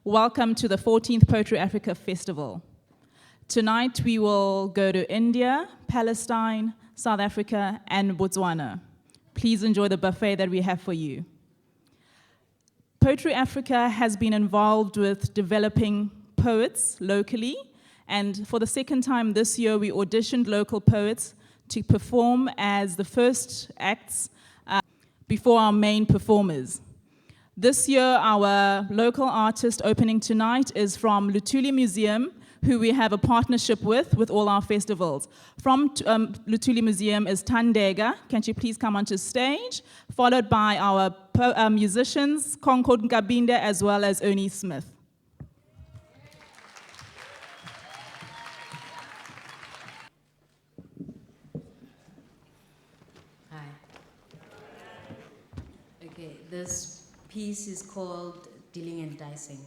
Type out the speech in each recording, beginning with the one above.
Welcome to the 14th Poetry Africa Festival. Tonight we will go to India, Palestine, South Africa, and Botswana. Please enjoy the buffet that we have for you. Poetry Africa has been involved with developing poets locally, and for the second time this year we auditioned local poets to perform as the first acts before our main performers. This year, our local artist opening tonight is from Luthuli Museum, who we have a partnership with all our festivals. From Luthuli Museum is Thandeka. Can she please come onto stage? Followed by our musicians, Concord Nkabinde, as well as Ernie Smith. Hi. Okay, this piece is called Dealing and Dicing.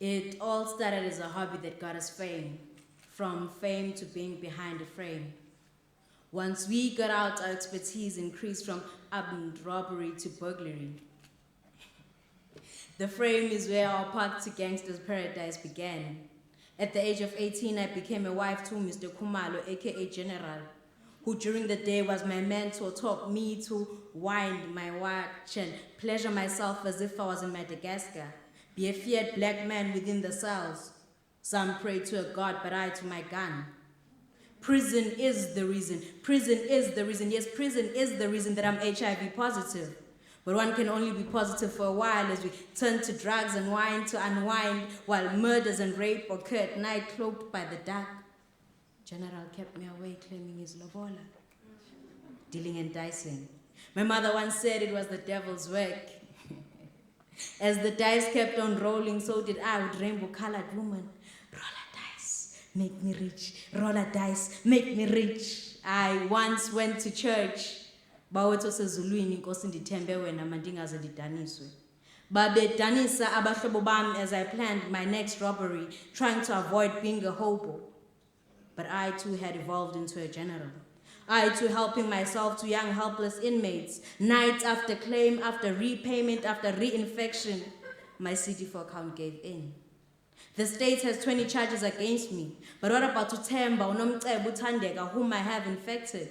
It all started as a hobby that got us fame, from fame to being behind a frame. Once we got out, our expertise increased from armed robbery to burglary. The frame is where our path to gangster's paradise began. At the age of 18, I became a wife to Mr. Khumalo, aka General, who during the day was my mentor, taught me to wind my watch and pleasure myself as if I was in Madagascar, be a feared black man within the cells. Some pray to a god, but I to my gun. Prison is the reason. Prison is the reason. Yes, prison is the reason that I'm HIV positive. But one can only be positive for a while as we turn to drugs and wine to unwind while murders and rape occur at night cloaked by the dark. General kept me away claiming his lobola. Dealing and dicing. My mother once said it was the devil's work. As the dice kept on rolling, so did I with rainbow-colored woman. Roll a dice, make me rich. Roll a dice, make me rich. I once went to church. Bawethu sezulwini inkosi ndithembe wena mandingaze ndidaniswe. Babedanisa abahlobo bami as I planned my next robbery, trying to avoid being a hobo. But I too had evolved into a general. I too helping myself to young helpless inmates, night after claim, after repayment, after reinfection. My CD4 account gave in. The state has 20 charges against me, but what about Uthemba, uNomcebo, Thandeka, whom I have infected?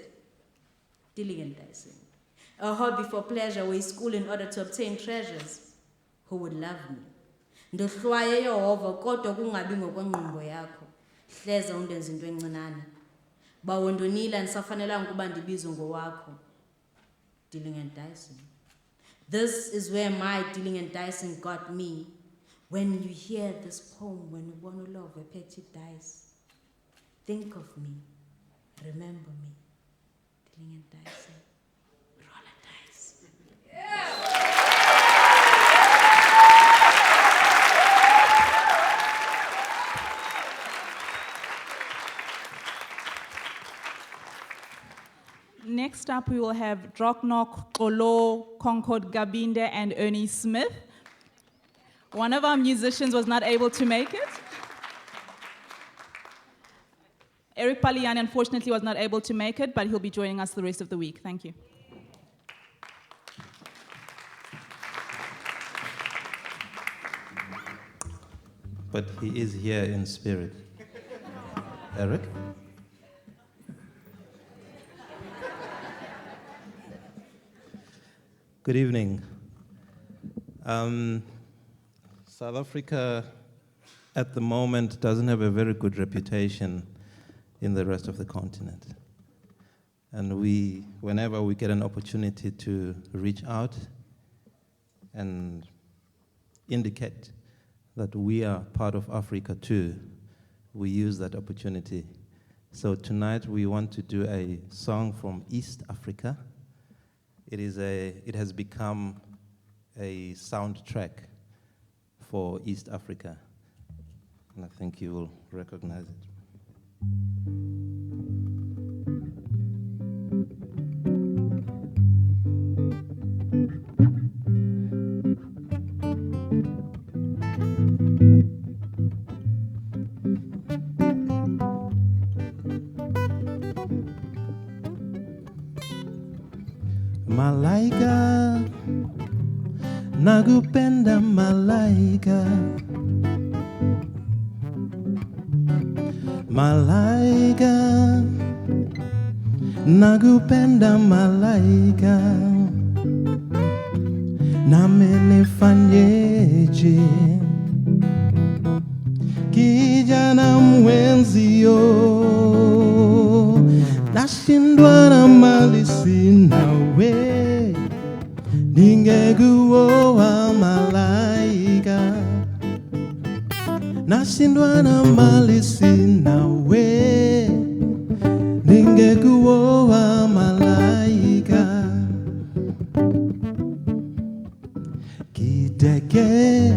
Dealing and dicing. A hobby for pleasure, we school in order to obtain treasures. Who would love me? Ndohlwaye Yehova kodwa kungabi ngokwengqondo yakho. Hleza undenza into encinane. Bawondonile andisafanelanga ukuba ndibizwe ngowakho. Dealing and dicing. This is where my dealing and dicing got me. When you hear this poem, when you want to love a petty dice, think of me, remember me. Dealing and dicing. Roll a dice. Next up, we will have Dropknock, Olo, Concord Nkabinde, and Ernie Smith. One of our musicians was not able to make it. Eric Paliani, unfortunately, was not able to make it, but he'll be joining us the rest of the week. Thank you. But he is here in spirit. Eric? Good evening. South Africa at the moment doesn't have a very good reputation in the rest of the continent. And whenever we get an opportunity to reach out and indicate that we are part of Africa too, we use that opportunity. So tonight we want to do a song from East Africa. It has become a soundtrack for East Africa, and I think you will recognize it. Malaika nakupenda malaika, malaika, nakupenda malaika, nami nifanyeje? Kijana mwenzio, nashindwa na mali sinawe, ningekuoa malaika. Nashindwa na mali sinawe, ningekuoa malaika. Kidege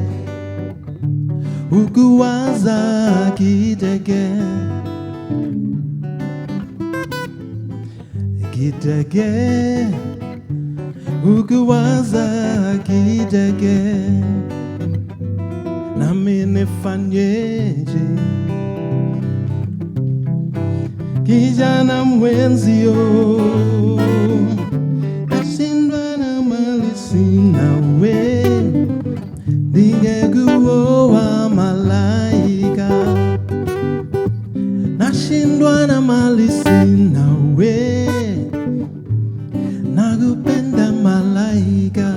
ukuwaza kidege, kidege ukuwaza kidege, nami nifanyeje? Kijana mwenzio, nashindwa na mali sinawe, ningekuoa malaika. Nashindwa na mali sinawe, nakupenda malaika.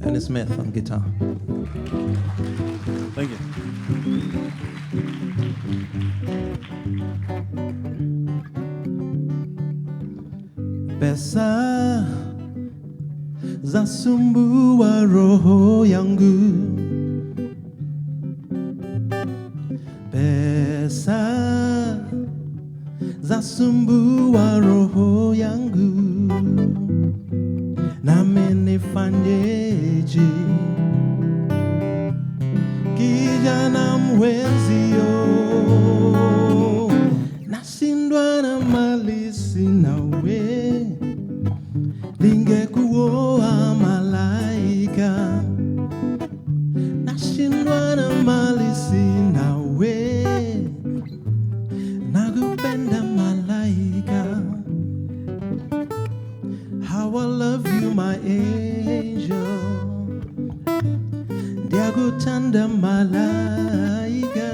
Annie Smith on guitar. Thank you. Pesa zasumbua roho yangu, pesa zasumbua roho yangu, nami nifanyeje? Kijana mwenzio, nashindwa na mali sinawe, ningekuoa malaika. Nashindwa na mali sinawe, nakupenda malaika. How I love you, my angel, ndiyakutanda malaika,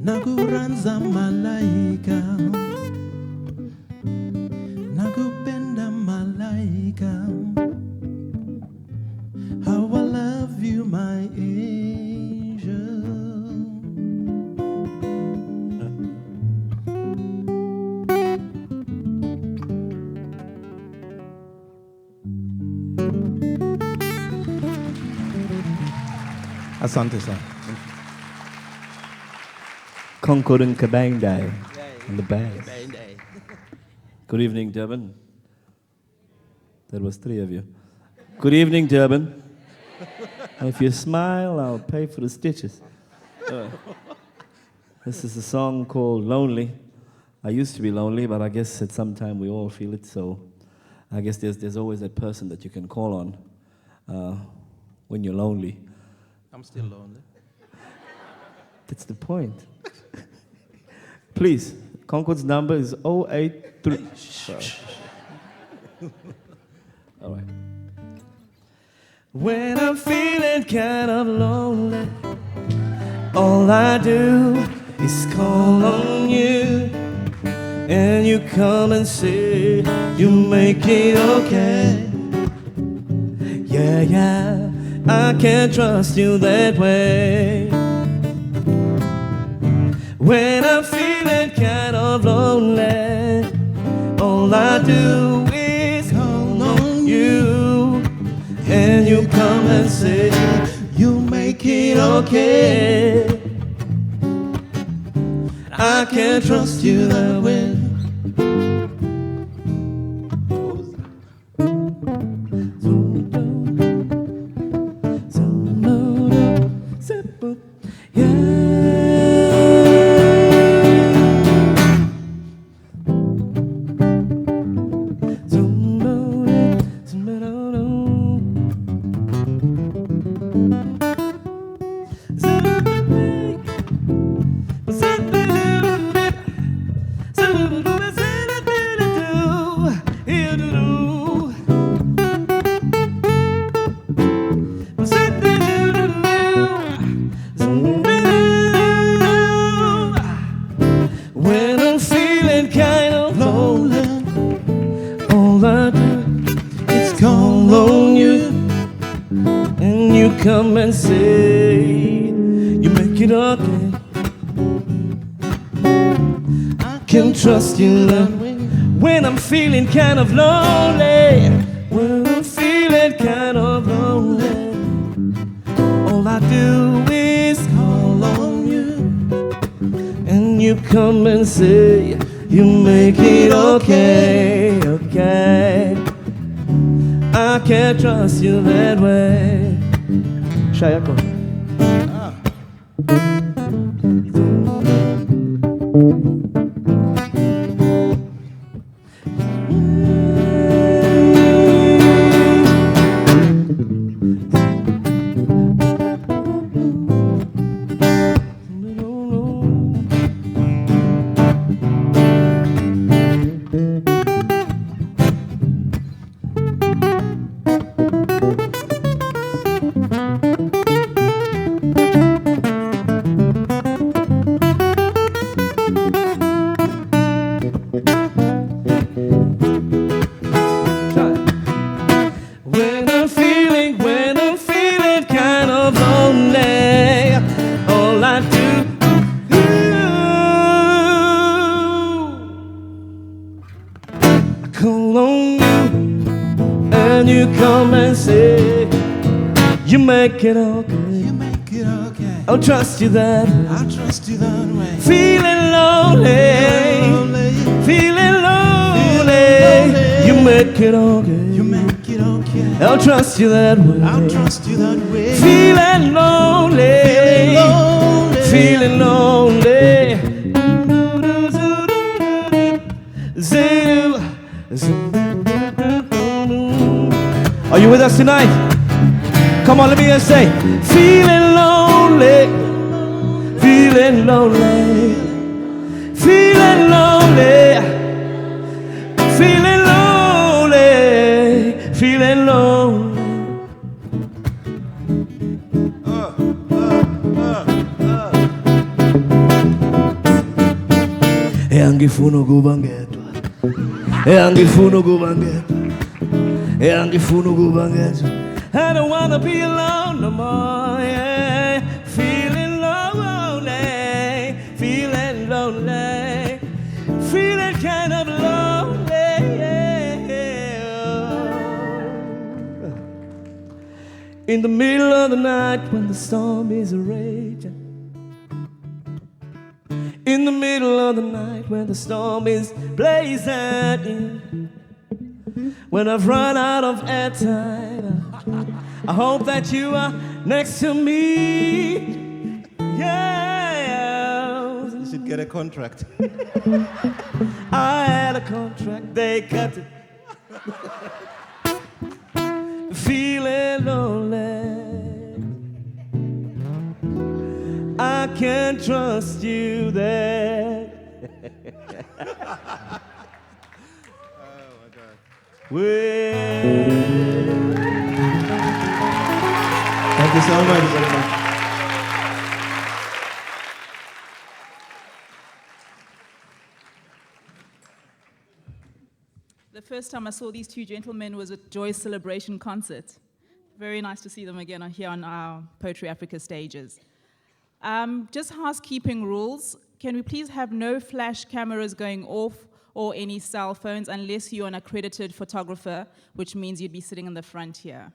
nakuranza malaika, nakupenda malaika. How I love you, my angel. Asante sana. Concord and Kabangday on the bass. Good evening, Durban. That was 3 of you. Good evening, Durban. And if you smile, I'll pay for the stitches. This is a song called Lonely. I used to be lonely, but I guess at some time we all feel it, so I guess there's always that person that you can call on when you're lonely. I'm still lonely. That's the point. Please, Concord's number is 083. All right. When I'm feeling kind of lonely, all I do is call on you, and you come and say you make it okay. Yeah, yeah. I can't trust you that way. When I'm feeling kind of lonely, all I do is call on you, and you come and say you make it okay. I can't trust you that way. When I'm feeling kind of lonely, all I do is call on you, and you come and say you make it okay. I can trust you that way. When I'm feeling kind of lonely, when I'm feeling kind of lonely, all I do is call on you, and you come and say you make it okay, okay. I can't trust you that way. Shayako. When I'm feeling kind of lonely, all I do I call on you, and you come and say you make it okay. You make it okay. I'll trust you that. I'll trust you that way. Feeling lonely, feeling lonely, you make it okay. You make it okay. I'll trust you that way. I'll trust you that way. Feeling lonely, feeling lonely. Are you with us tonight? Come on, let me hear you say, feeling lonely, feeling lonely, feeling lonely, feeling lonely, feeling lonely. Angifuna ukuba ngedwa, angifuna ukuba ngedwa, angifuna ukuba ngedwa. I don't wanna be alone no more, yeah. Feeling lonely, feeling lonely, feeling kind of lonely, yeah. In the middle of the night when the storm is raging, in the middle of the night when the storm is blazing, when I've run out of airtime, I hope that you are next to me. Yeah. You should get a contract. I had a contract, they cut it. Feeling lonely, I can't trust you there. Thank you so much. The first time I saw these two gentlemen was at Joy's Celebration concert. Very nice to see them again here on our Poetry Africa stages. Just housekeeping rules. Can we please have no flash cameras going off or any cell phones unless you're an accredited photographer, which means you'd be sitting in the front here.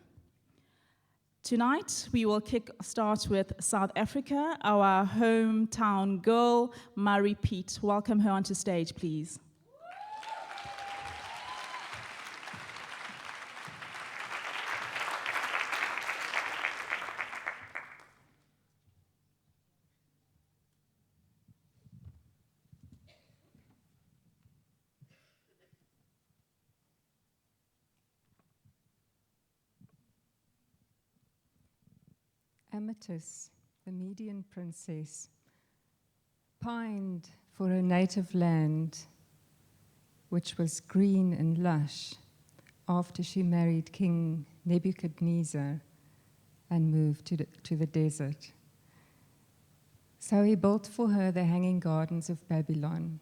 Tonight, we will start with South Africa, our hometown girl, Mari Piet. Welcome her onto stage, please. Amatis, the Median princess, pined for her native land, which was green and lush, after she married King Nebuchadnezzar and moved to the desert. So he built for her the hanging gardens of Babylon.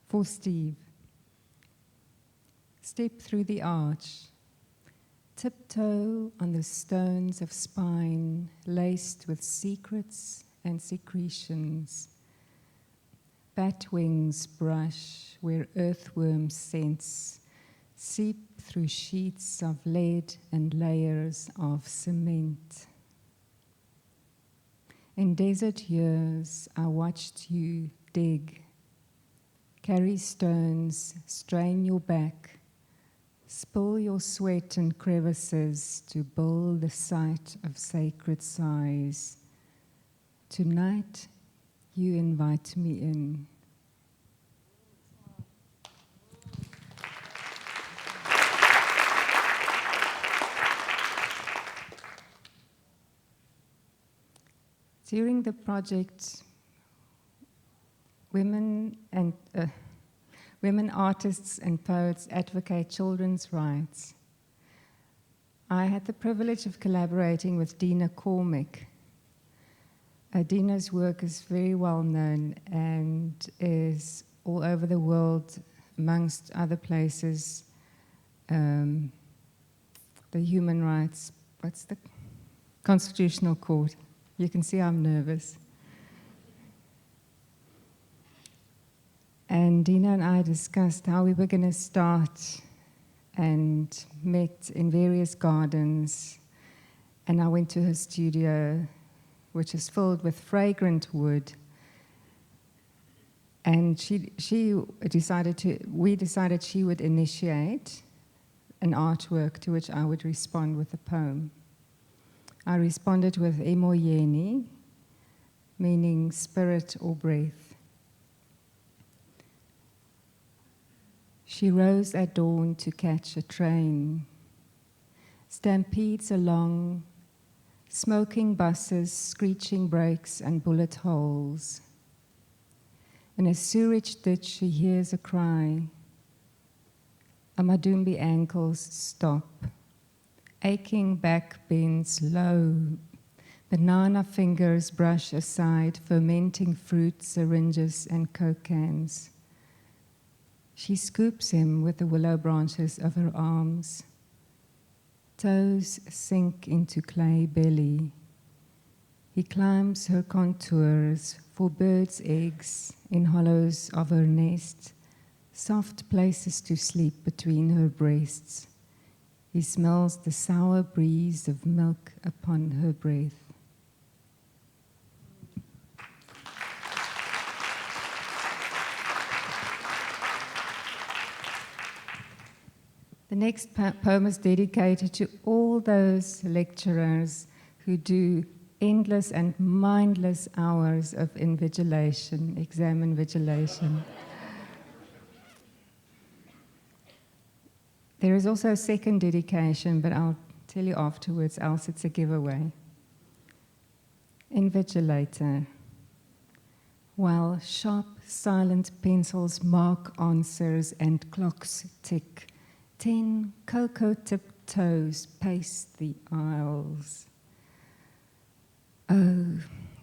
For Steve, step through the arch, tiptoe on the stones of spine laced with secrets and secretions. Bat wings brush where earthworm scents seep through sheets of lead and layers of cement. In desert years, I watched you dig, carry stones, strain your back, spill your sweat in crevices to build the site of sacred sighs. Tonight, you invite me in. During the project, women artists and poets advocate children's rights. I had the privilege of collaborating with Dina Cormick. Dina's work is very well known and is all over the world, amongst other places. The human rights, what's the Constitutional Court? You can see I'm nervous. And Dina and I discussed how we were going to start and met in various gardens. And I went to her studio, which is filled with fragrant wood. And we decided she would initiate an artwork to which I would respond with a poem. I responded with Emoyeni, meaning spirit or breath. She rose at dawn to catch a train. Stampedes along, smoking buses, screeching brakes and bullet holes. In a sewage ditch she hears a cry. Amadumbi ankles stop. Aching back bends low. Banana fingers brush aside fermenting fruit, syringes and Coke cans. She scoops him with the willow branches of her arms. Toes sink into clay belly. He climbs her contours for birds' eggs in hollows of her nest, soft places to sleep between her breasts. He smells the sour breeze of milk upon her breath. The next poem is dedicated to all those lecturers who do endless and mindless hours of invigilation, exam invigilation. There is also a second dedication, but I'll tell you afterwards, else it's a giveaway. Invigilator. While sharp, silent pencils mark answers and clocks tick, 10 cocoa-tipped toes pace the aisles. Oh,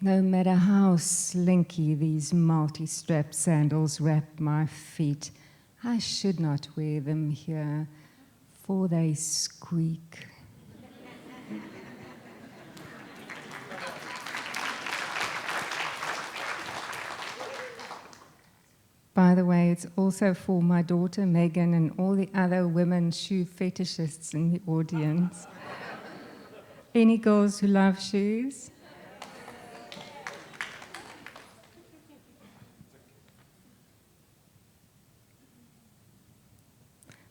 no matter how slinky these multi-strap sandals wrap my feet, I should not wear them here. before they squeak. By the way, it's also for my daughter Megan and all the other women shoe fetishists in the audience. Any girls who love shoes?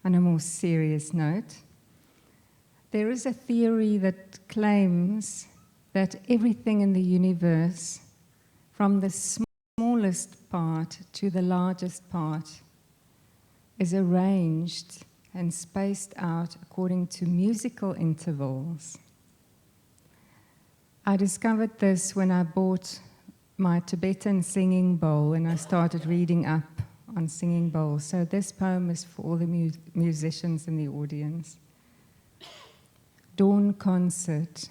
On a more serious note, there is a theory that claims that everything in the universe, from the smallest part to the largest part, is arranged and spaced out according to musical intervals. I discovered this when I bought my Tibetan singing bowl and I started reading up on singing bowls. So this poem is for all the musicians in the audience. Dawn Concert.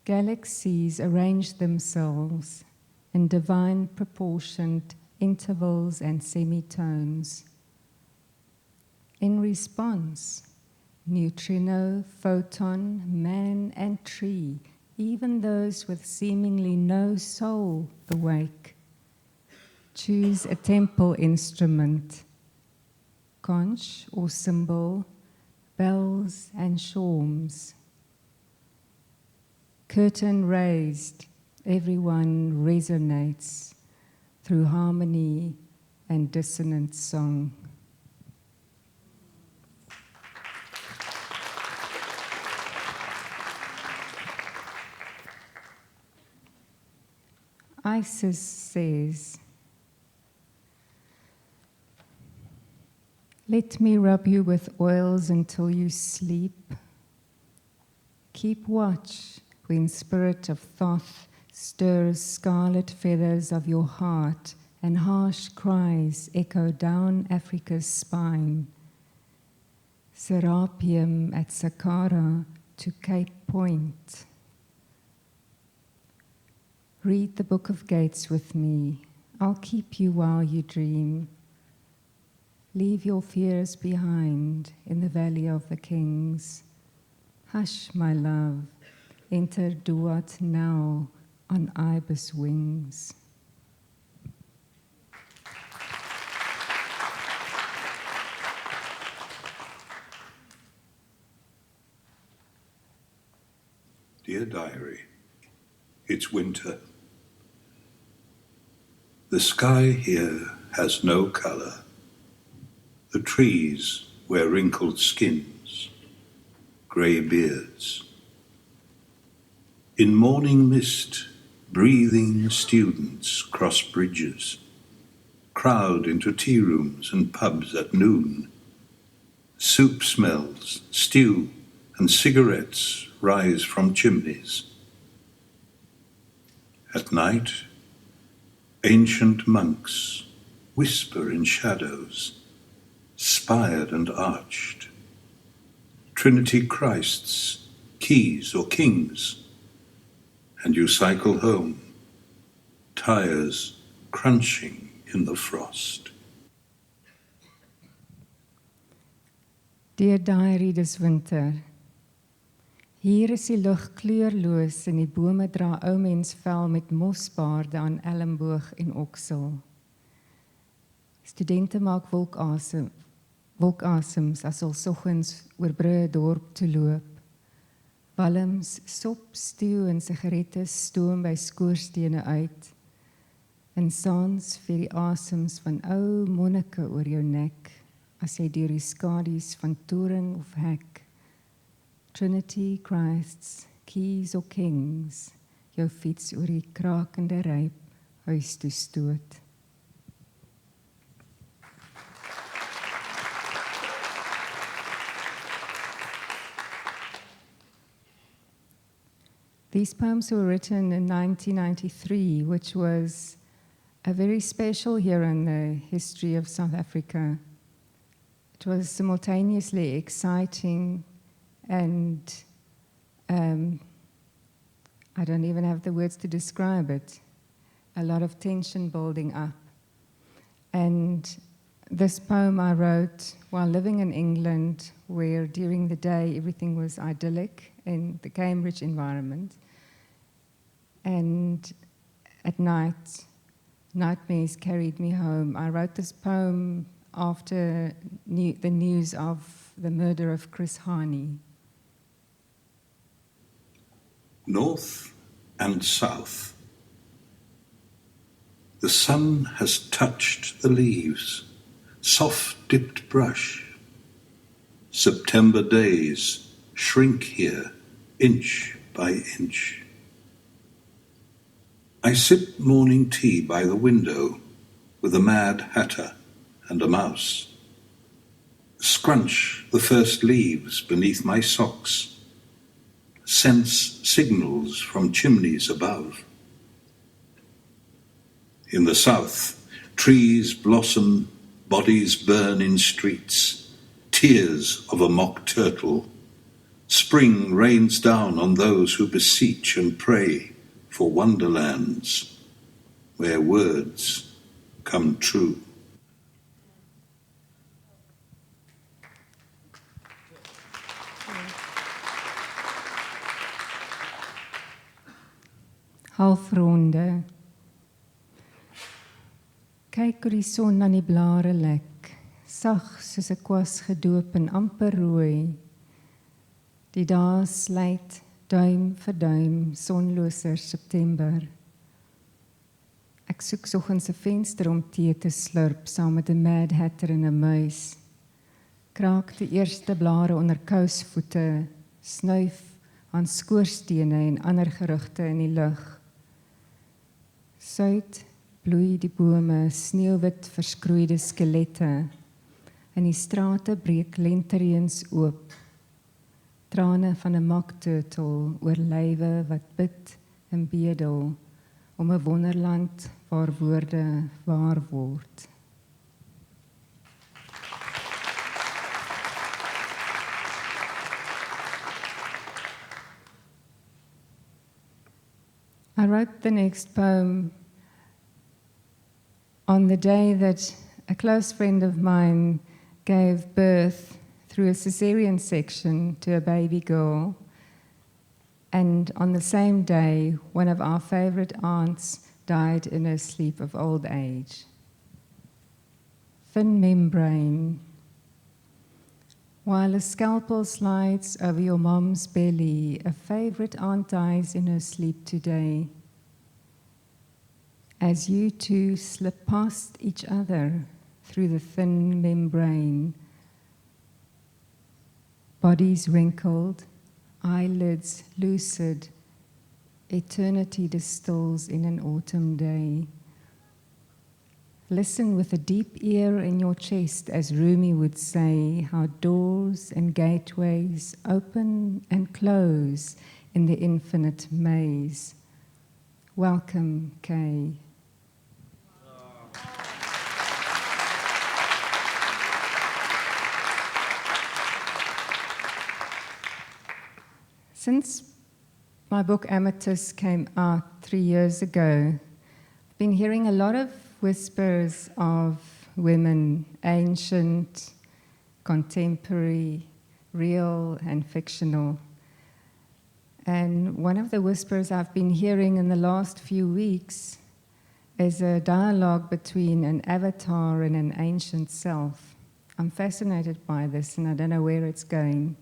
Galaxies arrange themselves in divine proportioned intervals and semitones. In response, neutrino, photon, man and tree, even those with seemingly no soul awake, choose a temple instrument, conch or cymbal, bells and shawms. Curtain raised, everyone resonates through harmony and dissonant song. Isis says, "Let me rub you with oils until you sleep. Keep watch when spirit of Thoth stirs scarlet feathers of your heart and harsh cries echo down Africa's spine. Serapeum at Saqqara to Cape Point. Read the Book of Gates with me. I'll keep you while you dream. Leave your fears behind in the Valley of the Kings. Hush, my love, enter Duat now on ibis wings." Dear Diary, it's winter. The sky here has no color. The trees wear wrinkled skins, grey beards. In morning mist, breathing students cross bridges, crowd into tea rooms and pubs at noon. Soup smells, stew, and cigarettes rise from chimneys. At night, ancient monks whisper in shadows, spired and arched. Trinity Christs, keys or kings, and you cycle home, tires crunching in the frost. Dear Diary, dis winter. Hier is die lug kleurloos en die bome dra ou mens vel met mosbaarde aan elmboog en oksel. Studente maak wolkasems as hulle soggens oor Brûe dorp te loop. Walms, sop, stew en sigarette stoom by skoorstene uit. En saans vir die asems van ou monnike oor jou nek, as jy deur die skadu's van toring of hek. Trinity Christs, keys or kings, jou fiets oor die krakende ryp, huis toe stoot. These poems were written in 1993, which was a very special year in the history of South Africa. It was simultaneously exciting and I don't even have the words to describe it. A lot of tension building up. And This poem I wrote while living in England, where during the day everything was idyllic in the Cambridge environment. And at night, nightmares carried me home. I wrote this poem after the news of the murder of Chris Hani. North and south. The sun has touched the leaves, soft dipped brush. September days shrink here, inch by inch. I sip morning tea by the window with a Mad Hatter and a mouse. Scrunch the first leaves beneath my socks. Sense signals from chimneys above. In the south, trees blossom, bodies burn in streets, tears of a mock turtle. Spring rains down on those who beseech and pray for wonderlands where words come true. Halfronde. Kyk hoe die son aan die blare lek, sag soos 'n kwas gedoop en amper rooi. Die dae slyt duim vir duim, sonloser September. Ek soek soggens 'n venster om tee te slurp saam met 'n Mad Hatter en 'n muis. Kraak die eerste blare onder kousvoete, snuif aan skoorstene en ander gerugte in die lug. Suid bloei die bome, sneeuwwit verskroeide skelette. In die strate breek lentereens oop. Trane van 'n makturtle oor lywe wat bid en bedel om 'n wonderland waar woorde waar word. I wrote the next poem on the day that a close friend of mine gave birth through a cesarean section to a baby girl. And on the same day, one of our favorite aunts died in her sleep of old age. Thin membrane. While a scalpel slides over your mom's belly, a favorite aunt dies in her sleep today. As you two slip past each other through the thin membrane, bodies wrinkled, eyelids lucid, eternity distills in an autumn day. Listen with a deep ear in your chest, as Rumi would say, how doors and gateways open and close in the infinite maze. Welcome, Kay. Since my book Amethyst came out 3 years ago, I've been hearing a lot of whispers of women, ancient, contemporary, real and fictional. And one of the whispers I've been hearing in the last few weeks is a dialogue between an avatar and an ancient self. I'm fascinated by this and I don't know where it's going.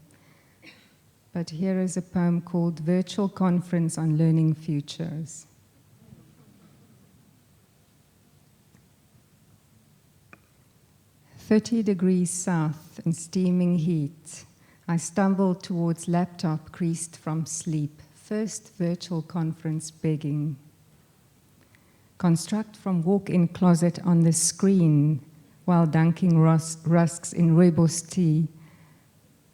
But here is a poem called Virtual Conference on Learning Futures. "30 degrees south and steaming heat. I stumbled towards laptop creased from sleep. First virtual conference begging. Construct from walk-in closet on the screen while dunking rusks in rooibos tea.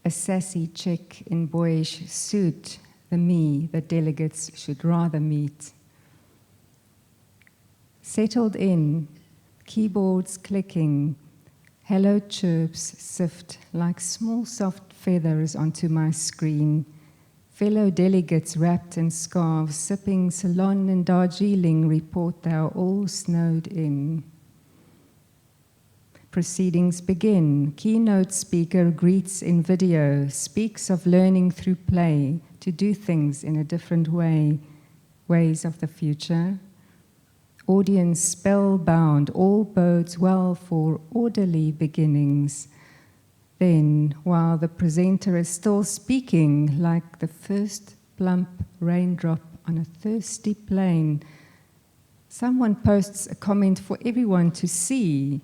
A sassy chick in boyish suit, the me that delegates should rather meet. Settled in, keyboards clicking, hello chirps sift like small soft feathers onto my screen. Fellow delegates wrapped in scarves, sipping Ceylon and Darjeeling report they are all snowed in. Proceedings begin. Keynote speaker greets in video, speaks of learning through play to do things in a different way, ways of the future. Audience spellbound, all bodes well for orderly beginnings. Then, while the presenter is still speaking, like the first plump raindrop on a thirsty plain, someone posts a comment for everyone to see,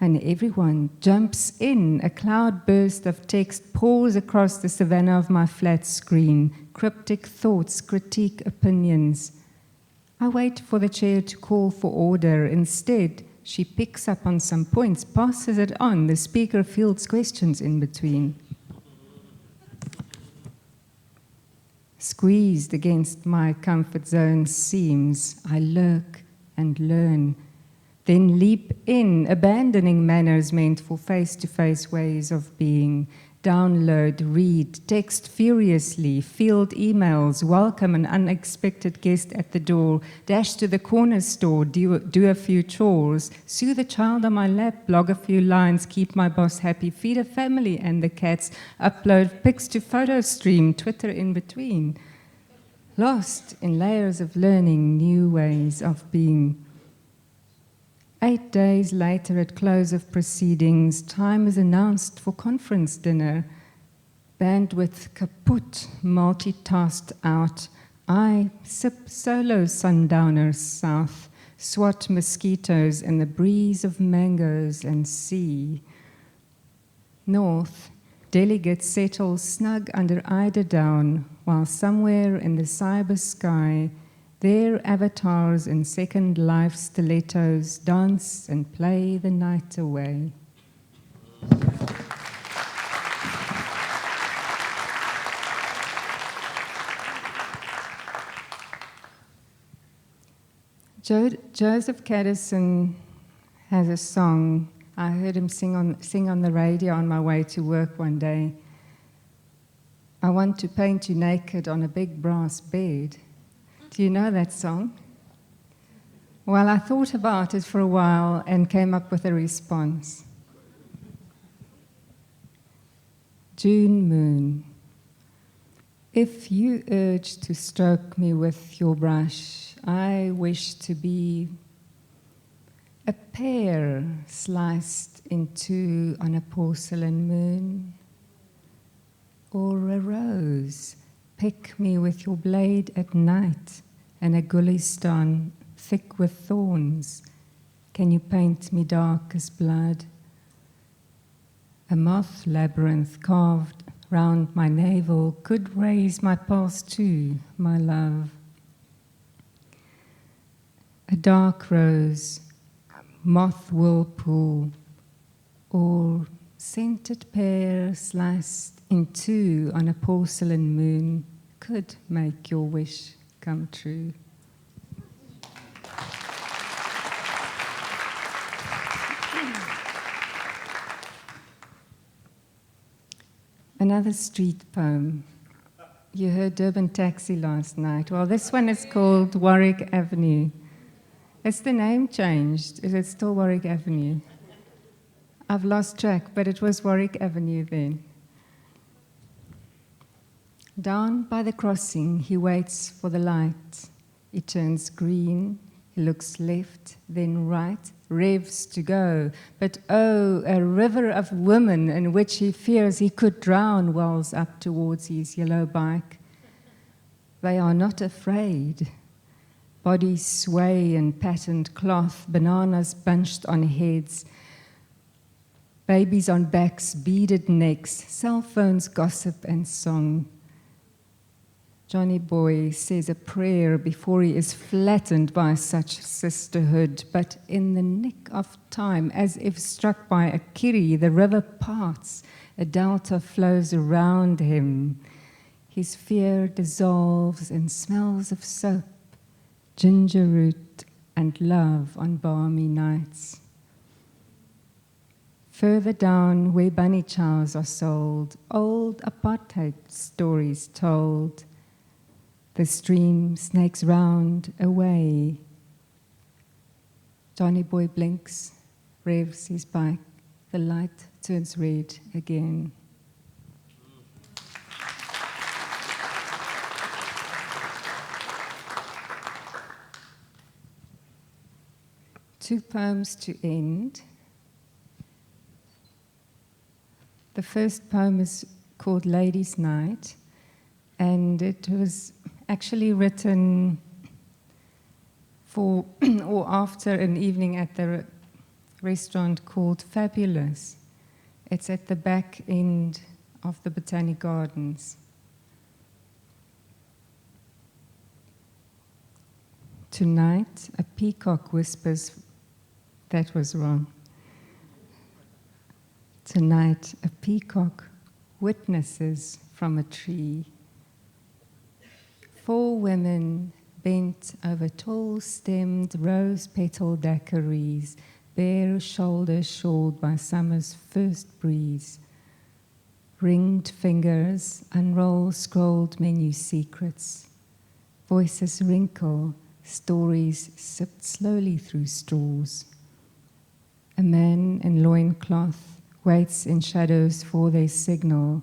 and everyone jumps in. A cloud burst of text pours across the savanna of my flat screen, cryptic thoughts, critique opinions. I wait for the chair to call for order. Instead, she picks up on some points, passes it on. The speaker fields questions in between. Squeezed against my comfort zone seams, I lurk and learn, then leap in, abandoning manners meant for face-to-face ways of being. Download, read, text furiously, field emails, welcome an unexpected guest at the door, dash to the corner store, do a few chores, soothe a child on my lap, blog a few lines, keep my boss happy, feed a family and the cats, upload pics to PhotoStream, Twitter in between. Lost in layers of learning, new ways of being. 8 days later, at close of proceedings, time is announced for conference dinner. Bandwidth kaput, multitasked out. I sip solo sundowners south, swat mosquitoes in the breeze of mangoes and sea. North, delegates settle snug under eiderdown, while somewhere in the cyber sky, their avatars in Second Life stilettos dance and play the night away. Joseph Caddison has a song. I heard him sing on the radio on my way to work one day. I want to paint you naked on a big brass bed. Do you know that song? Well, I thought about it for a while and came up with a response. June moon, if you urge to stroke me with your brush, I wish to be a pear sliced in two on a porcelain moon, or a rose. Pick me with your blade at night, and a gulistan thick with thorns. Can you paint me dark as blood? A moth labyrinth carved round my navel could raise my pulse too, my love. A dark rose, moth whirlpool, or scented pear sliced in two on a porcelain moon could make your wish come true. Another street poem. You heard Durban Taxi last night. Well, this one is called Warwick Avenue. Is the name changed? Is it still Warwick Avenue? I've lost track, but it was Warwick Avenue then. Down by the crossing, he waits for the light. It turns green, he looks left, then right, revs to go. But oh, a river of women in which he fears he could drown wells up towards his yellow bike. They are not afraid. Bodies sway in patterned cloth, bananas bunched on heads, babies on backs, beaded necks, cell phones, gossip and song. Johnny Boy says a prayer before he is flattened by such sisterhood, but in the nick of time, as if struck by a kiri, the river parts, a delta flows around him. His fear dissolves in smells of soap, ginger root and love on balmy nights. Further down, where bunny chows are sold, old apartheid stories told. The stream snakes round away. Johnny Boy blinks revs his bike. The light turns red again. Two poems to end. The first poem is called Ladies' Night, and it was actually written for or after an evening at the restaurant called Fabulous. It's at the back end of the Botanic Gardens. Tonight, a peacock whispers. That was wrong. Tonight, a peacock witnesses from a tree. 4 women bent over tall-stemmed rose-petal daiquiris, bare shoulders shawled by summer's first breeze. Ringed fingers unroll scrolled menu secrets. Voices wrinkle, stories sipped slowly through straws. A man in loincloth waits in shadows for their signal.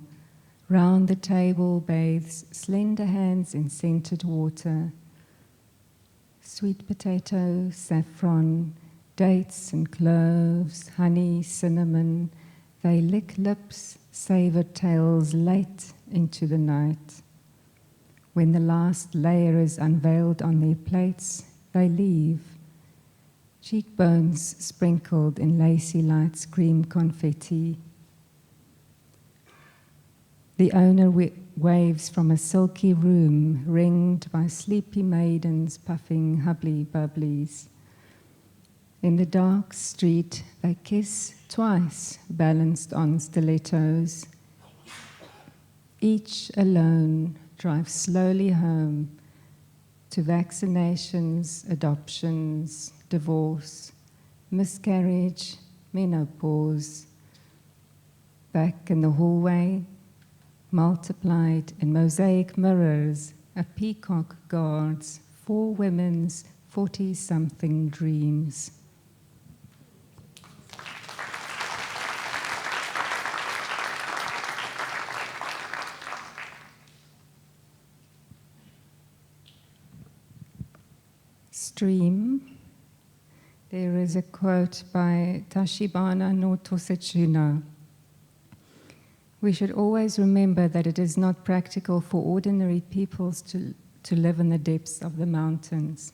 Round the table bathes slender hands in scented water. Sweet potato, saffron, dates and cloves, honey, cinnamon. They lick lips, savor tails late into the night. When the last layer is unveiled on their plates, they leave. Cheekbones sprinkled in lacy light scream confetti. The owner waves from a silky room ringed by sleepy maidens puffing hubbly bubblies. In the dark street, they kiss twice, balanced on stilettos. Each alone drives slowly home to vaccinations, adoptions, divorce, miscarriage, menopause. Back in the hallway, multiplied in mosaic mirrors, a peacock guards 4 women's 40-something dreams. Stream. There is a quote by Tashibana no Tosechuna. We should always remember that it is not practical for ordinary peoples to live in the depths of the mountains.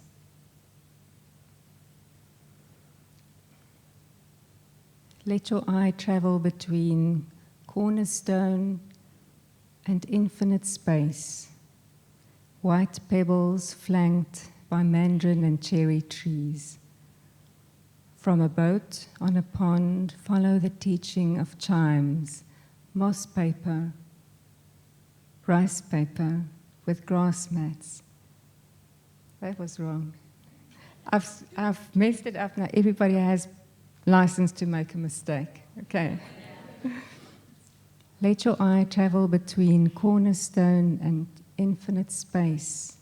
Let your eye travel between cornerstone and infinite space, white pebbles flanked by mandarin and cherry trees. From a boat on a pond, follow the teaching of chimes, moss paper, rice paper with grass mats. That was wrong. I've messed it up now. Everybody has license to make a mistake. Okay. Let your eye travel between cornerstone and infinite space.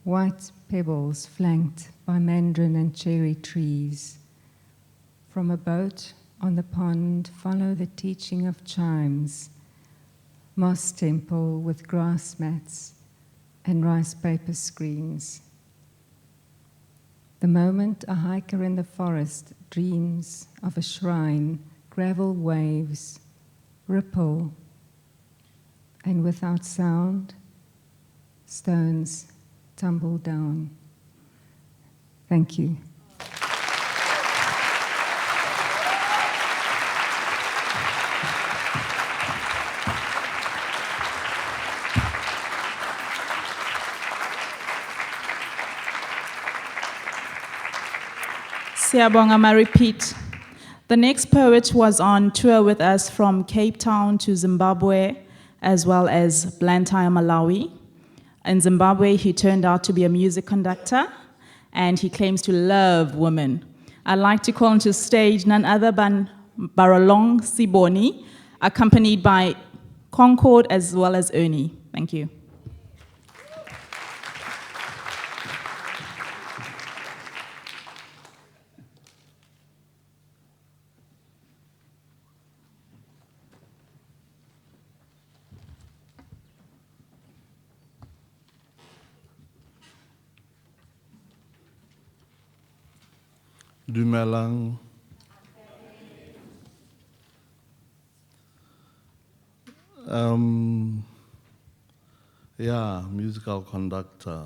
White pebbles flanked by mandarin and cherry trees. From a boat on the pond, follow the teaching of chimes. Moss temple with grass mats and rice paper screens. The moment a hiker in the forest dreams of a shrine, gravel waves ripple, and without sound, stones tumble down. Thank you. Siyabonga, ma repeat. The next poet was on tour with us from Cape Town to Zimbabwe, as well as Blantyre, Malawi. In Zimbabwe, he turned out to be a music conductor, and he claims to love women. I'd like to call onto stage none other than Baralong Siboni, accompanied by Concord as well as Ernie. Thank you. Dumelang. Yeah, musical conductor.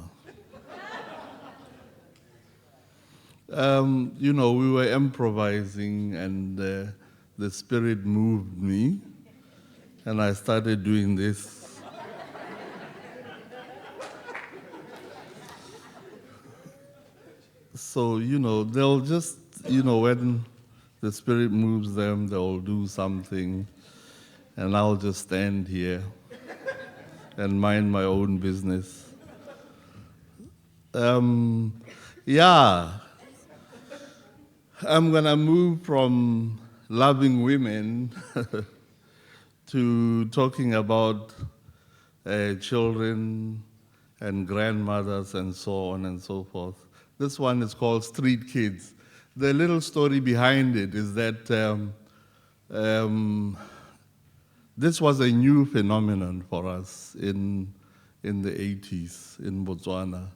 You know, we were improvising and the spirit moved me and I started doing this. So, you know, they'll just, you know, when the spirit moves them, they'll do something and I'll just stand here and mind my own business. Yeah, I'm gonna move from loving women to talking about children and grandmothers and so on and so forth. This one is called Street Kids. The little story behind it is that this was a new phenomenon for us in the 80s in Botswana.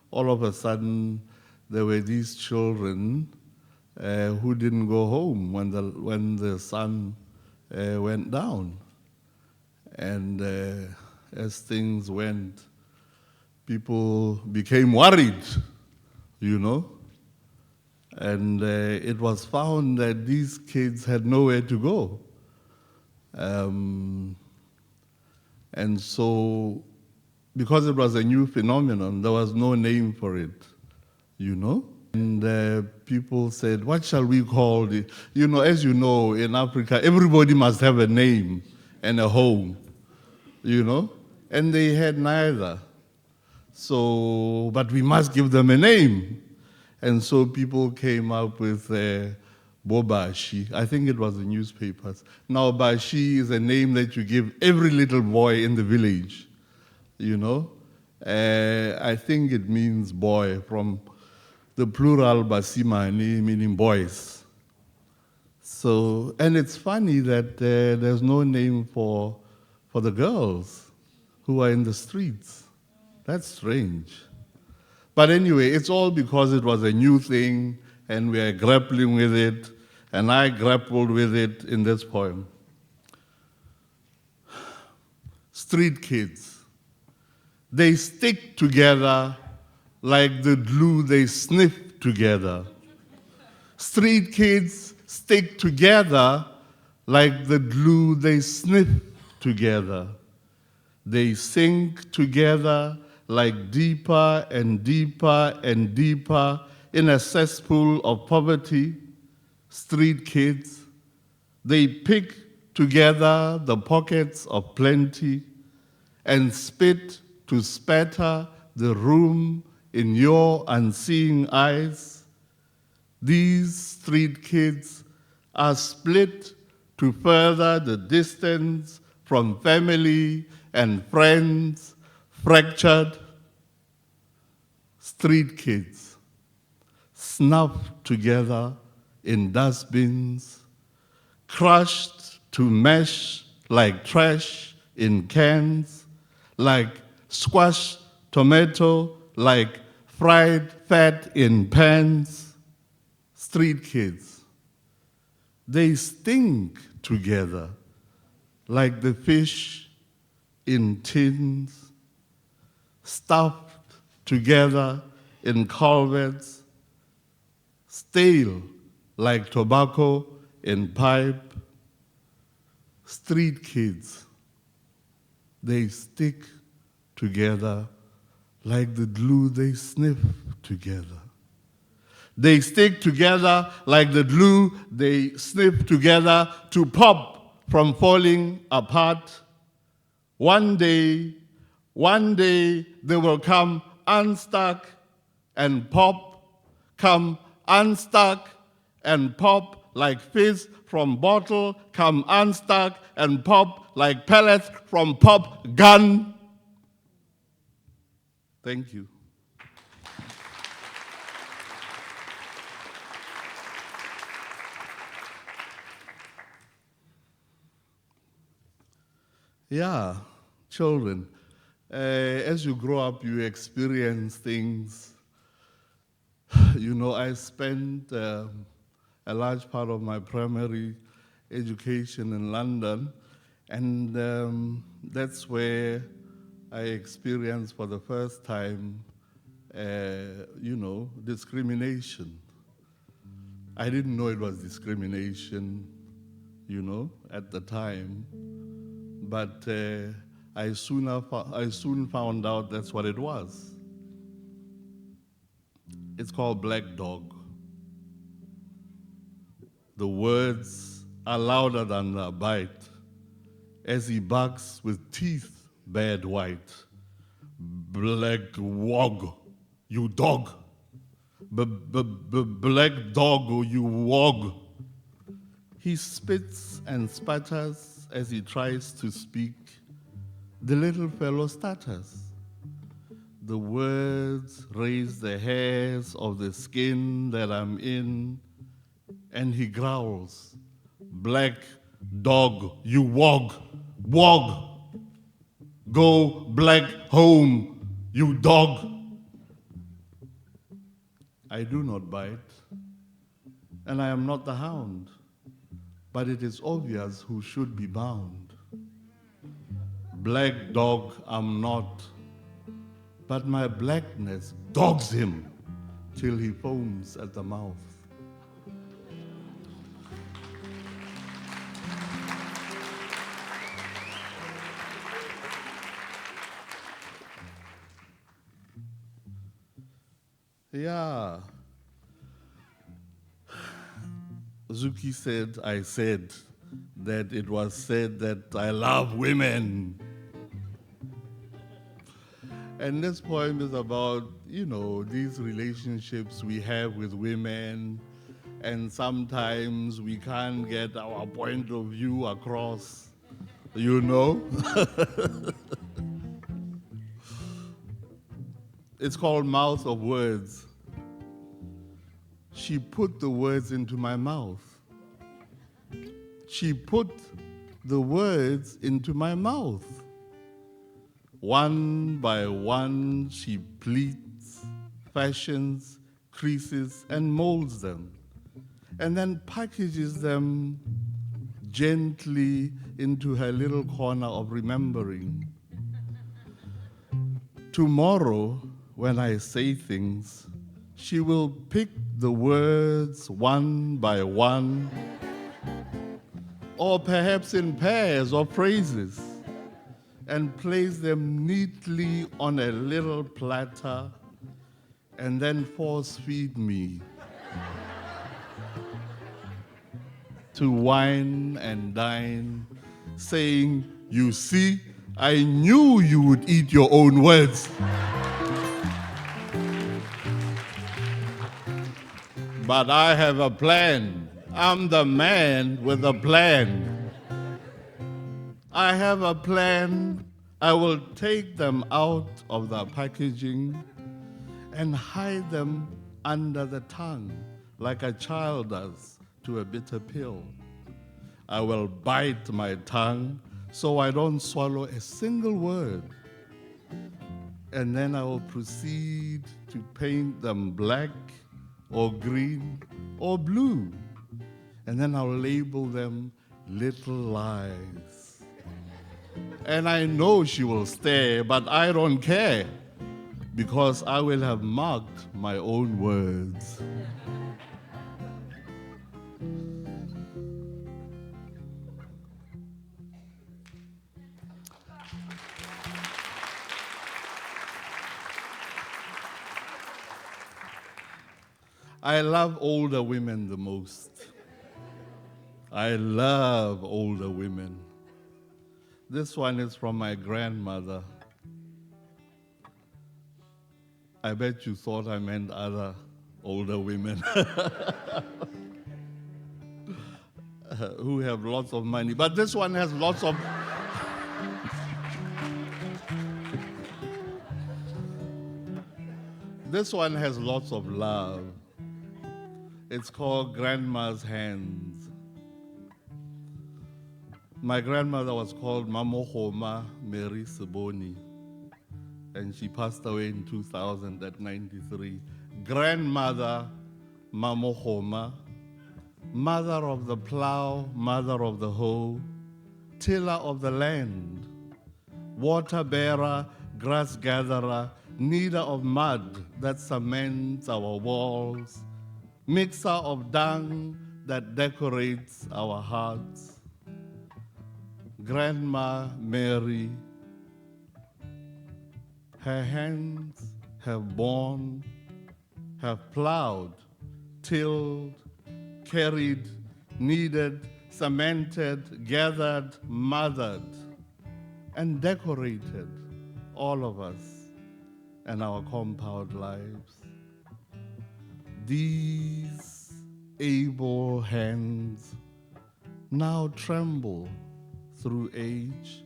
All of a sudden, there were these children who didn't go home when the sun went down. And as things went, people became worried, you know? And it was found that these kids had nowhere to go. And so, because it was a new phenomenon, there was no name for it, you know? And people said, what shall we call it? You know, as you know, in Africa, everybody must have a name and a home, you know? And they had neither. So, but we must give them a name. And so people came up with Bobashi. I think it was the newspapers. Now, Bashi is a name that you give every little boy in the village, you know? I think it means boy from the plural Basimani, meaning boys. So, and it's funny that there's no name for the girls who are in the streets. That's strange. But anyway, it's all because it was a new thing and we are grappling with it, and I grappled with it in this poem. Street kids, they stick together like the glue they sniff together. Street kids stick together like the glue they sniff together. They sink together like deeper and deeper and deeper in a cesspool of poverty. Street kids, they pick together the pockets of plenty and spit to spatter the room in your unseeing eyes. These street kids are split to further the distance from family and friends, fractured. Street kids, snuffed together in dustbins, crushed to mesh like trash in cans, like squashed tomato, like fried fat in pans. Street kids, they stink together like the fish in tins, stuffed together in culverts, stale like tobacco in pipe. Street kids, they stick together like the glue they sniff together. They stick together like the glue they sniff together to pop from falling apart. One day they will come unstuck and pop, come unstuck and pop like fizz from bottle, come unstuck and pop like pellets from pop gun. Thank you. Yeah, children. As you grow up, you experience things. You know, I spent a large part of my primary education in London, and that's where I experienced for the first time, you know, discrimination. I didn't know it was discrimination, you know, at the time, but I soon found out that's what it was. It's called black dog. The words are louder than the bite as he barks with teeth bad white. Black wog, you dog. Black dog, you wog. He spits and sputters as he tries to speak. The little fellow stutters. The words raise the hairs of the skin that I'm in, and he growls, black dog, you wog, wog. Go black home, you dog. I do not bite, and I am not the hound, but it is obvious who should be bound. Black dog I'm not, but my blackness dogs him till he foams at the mouth. Yeah. Zuki said, I said that it was said that I love women. And this poem is about, you know, these relationships we have with women, and sometimes we can't get our point of view across, you know? It's called Mouth of Words. She put the words into my mouth. She put the words into my mouth. One by one, she pleats, fashions, creases, and molds them, and then packages them gently into her little corner of remembering. Tomorrow, when I say things, she will pick the words one by one, or perhaps in pairs or phrases, and place them neatly on a little platter, and then force feed me to wine and dine, saying, you see, I knew you would eat your own words. But I have a plan. I'm the man with a plan. I have a plan. I will take them out of the packaging and hide them under the tongue like a child does to a bitter pill. I will bite my tongue so I don't swallow a single word. And then I will proceed to paint them black or green or blue. And then I'll label them little lies. And I know she will stare, but I don't care, because I will have marked my own words. I love older women the most. I love older women. This one is from my grandmother. I bet you thought I meant other older women who have lots of money. But this one has lots of... This one has lots of love. It's called Grandma's Hands. My grandmother was called Mamohoma Mary Siboni, and she passed away in 2000 at 93. grandmother Mamohoma, mother of the plow, mother of the hoe, tiller of the land, water bearer, grass gatherer, kneader of mud that cements our walls, mixer of dung that decorates our hearts. Grandma Mary, her hands have borne, have plowed, tilled, carried, kneaded, cemented, gathered, mothered, and decorated all of us and our compound lives. These able hands now tremble through age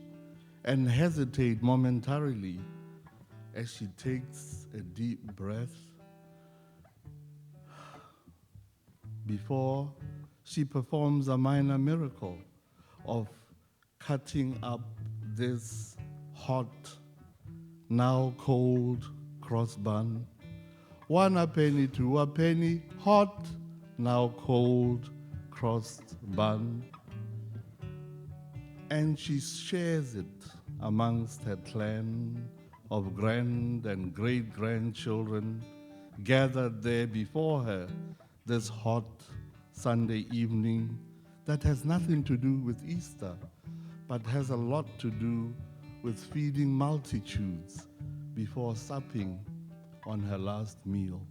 and hesitate momentarily as she takes a deep breath before she performs a minor miracle of cutting up this hot, now cold cross bun. 1 a penny, 2 a penny, hot, now cold crossed bun. And she shares it amongst her clan of grand and great-grandchildren gathered there before her this hot Sunday evening that has nothing to do with Easter, but has a lot to do with feeding multitudes before supping on her last meal.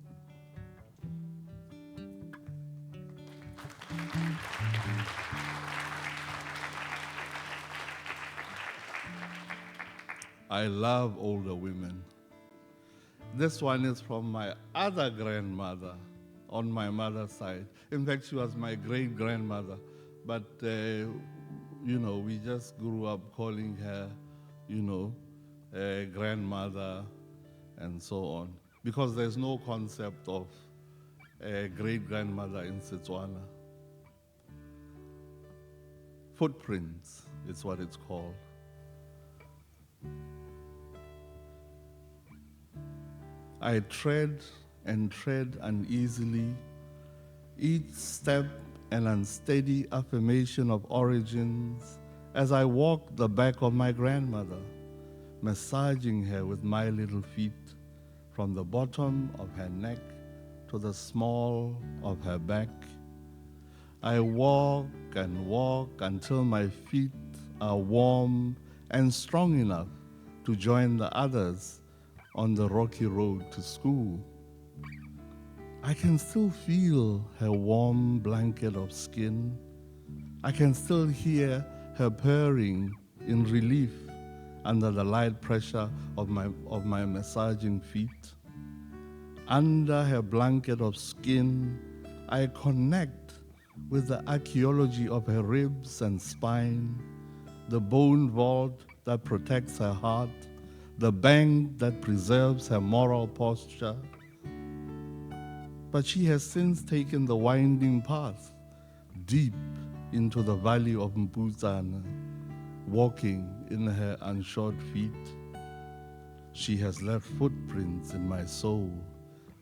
I love older women. This one is from my other grandmother on my mother's side. In fact, she was my great-grandmother, but we just grew up calling her, grandmother and so on, because there's no concept of a great-grandmother in Setswana. Footprints is what it's called. I tread and tread uneasily, each step an unsteady affirmation of origins as I walk the back of my grandmother, massaging her with my little feet from the bottom of her neck to the small of her back. I walk and walk until my feet are warm and strong enough to join the others on the rocky road to school. I can still feel her warm blanket of skin. I can still hear her purring in relief under the light pressure of my massaging feet. Under her blanket of skin, I connect with the archaeology of her ribs and spine, the bone vault that protects her heart, the bank that preserves her moral posture. But she has since taken the winding path deep into the valley of Mputsana, walking in her unshod feet. She has left footprints in my soul,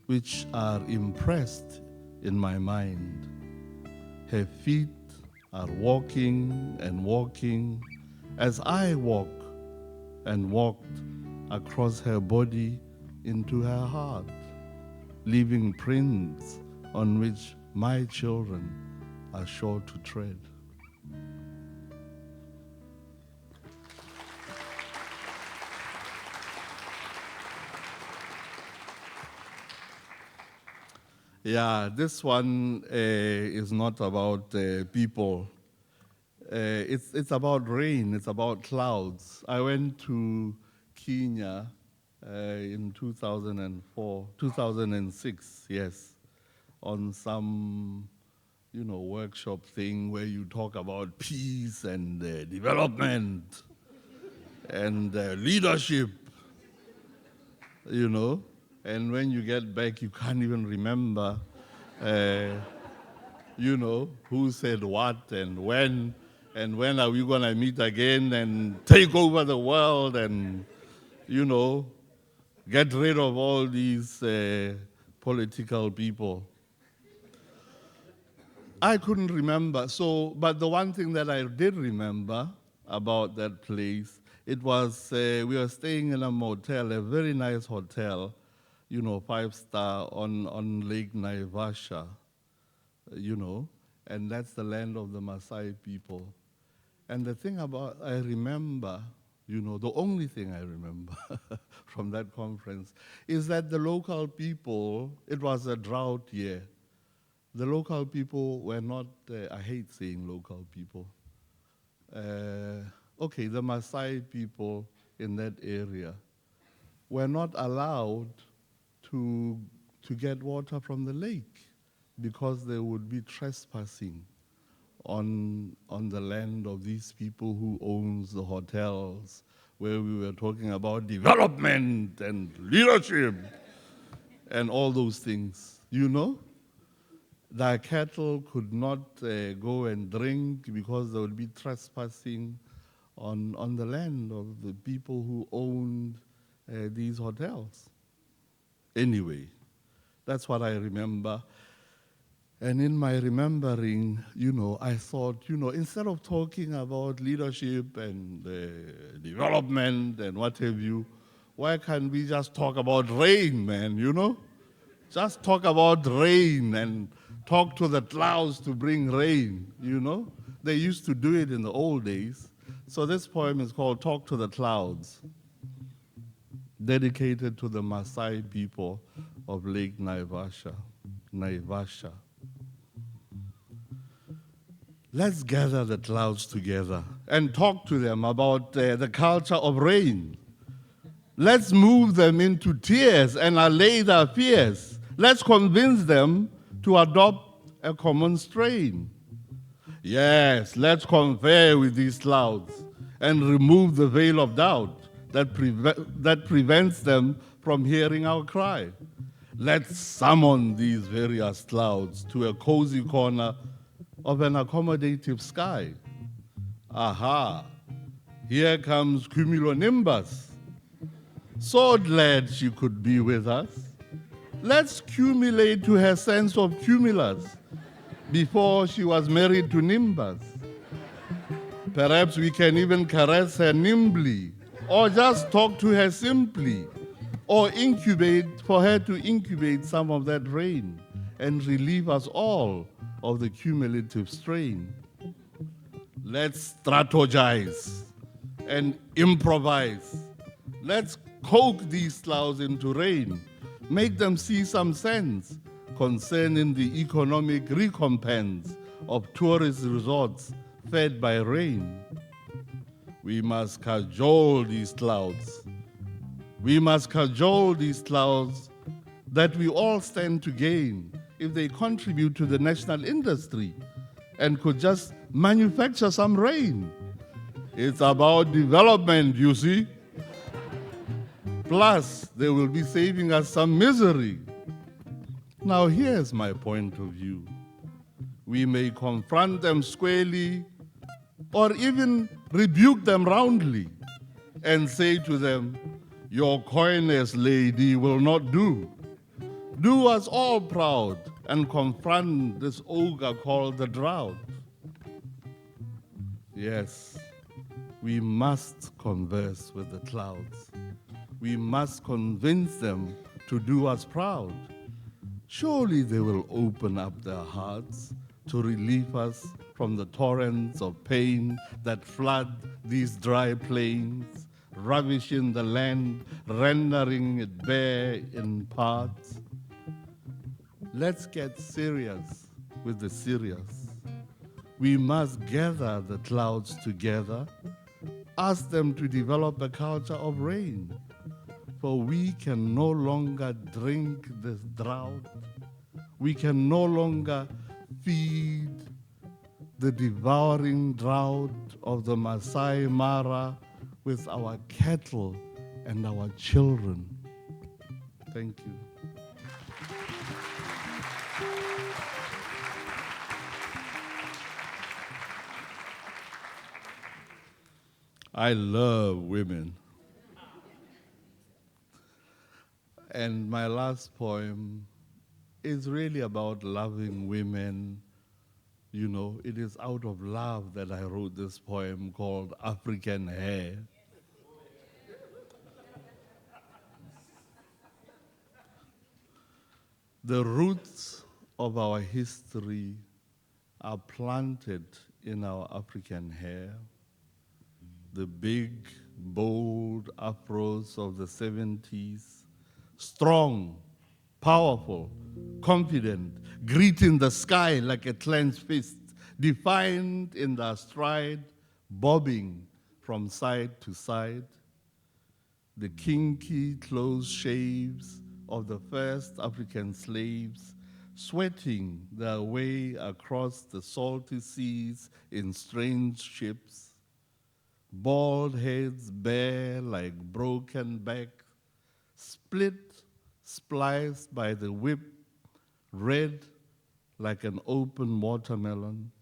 which are impressed in my mind. Her feet are walking and walking as I walk and walked across her body into her heart, leaving prints on which my children are sure to tread. Yeah, this one is not about people. It's about rain, it's about clouds. I went to Kenya in 2006, yes, on some, workshop thing where you talk about peace and development and leadership, And when you get back, you can't even remember, who said what and when are we going to meet again and take over the world and, get rid of all these political people. I couldn't remember. But the one thing that I did remember about that place, it was we were staying in a motel, a very nice hotel, 5-star on Lake Naivasha, and that's the land of the Maasai people. And the thing I remember, the only thing I remember from that conference is that the local people, it was a drought year. The local people were not, I hate saying local people. The Maasai people in that area were not allowed to get water from the lake because they would be trespassing on the land of these people who owns the hotels where we were talking about development and leadership and all those things, The cattle could not go and drink because they would be trespassing on the land of the people who owned these hotels. Anyway, that's what I remember. And in my remembering, I thought, instead of talking about leadership and development and what have you, why can't we just talk about rain, man, Just talk about rain and talk to the clouds to bring rain, They used to do it in the old days. So this poem is called Talk to the Clouds, dedicated to the Maasai people of Lake Naivasha. Let's gather the clouds together and talk to them about the culture of rain. Let's move them into tears and allay their fears. Let's convince them to adopt a common strain. Yes, let's confer with these clouds and remove the veil of doubt that prevents them from hearing our cry. Let's summon these various clouds to a cozy corner of an accommodative sky. Aha, here comes cumulonimbus. So glad she could be with us. Let's cumulate to her sense of cumulus before she was married to Nimbus. Perhaps we can even caress her nimbly, or just talk to her simply, or for her to incubate some of that rain and relieve us all of the cumulative strain. Let's strategize and improvise. Let's coax these clouds into rain, make them see some sense concerning the economic recompense of tourist resorts fed by rain. We must cajole these clouds. We must cajole these clouds that we all stand to gain if they contribute to the national industry and could just manufacture some rain. It's about development, you see. Plus, they will be saving us some misery. Now, here's my point of view. We may confront them squarely or even rebuke them roundly and say to them, your coyness, lady, will not do. Do us all proud and confront this ogre called the drought. Yes, we must converse with the clouds. We must convince them to do us proud. Surely they will open up their hearts to relieve us from the torrents of pain that flood these dry plains, ravishing the land, rendering it bare in parts. Let's get serious with the serious. We must gather the clouds together, ask them to develop a culture of rain, for we can no longer drink this drought. We can no longer feed the devouring drought of the Masai Mara with our cattle and our children. Thank you. I love women. And my last poem is really about loving women. You know, it is out of love that I wrote this poem called African Hair. The roots of our history are planted in our African hair. The big, bold afros of the 70s, strong, powerful, confident, greeting the sky like a clenched fist, defined in their stride, bobbing from side to side. The kinky close shaves of the first African slaves, sweating their way across the salty seas in strange ships, bald heads bare like broken backs, split, spliced by the whip, red like an open watermelon.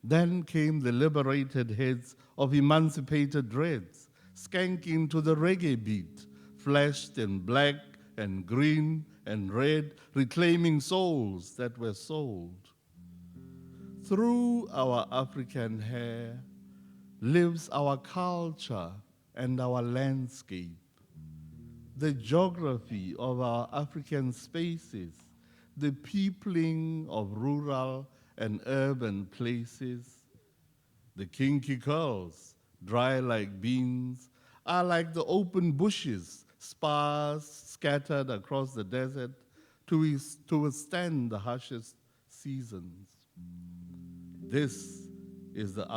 Then came the liberated heads of emancipated dreads, skanking to the reggae beat, flashed in black and green and red, reclaiming souls that were sold. Through our African hair lives our culture and our landscape, the geography of our African spaces, the peopling of rural and urban places. The kinky curls, dry like beans, are like the open bushes, sparse, scattered across the desert to withstand the harshest seasons. This is the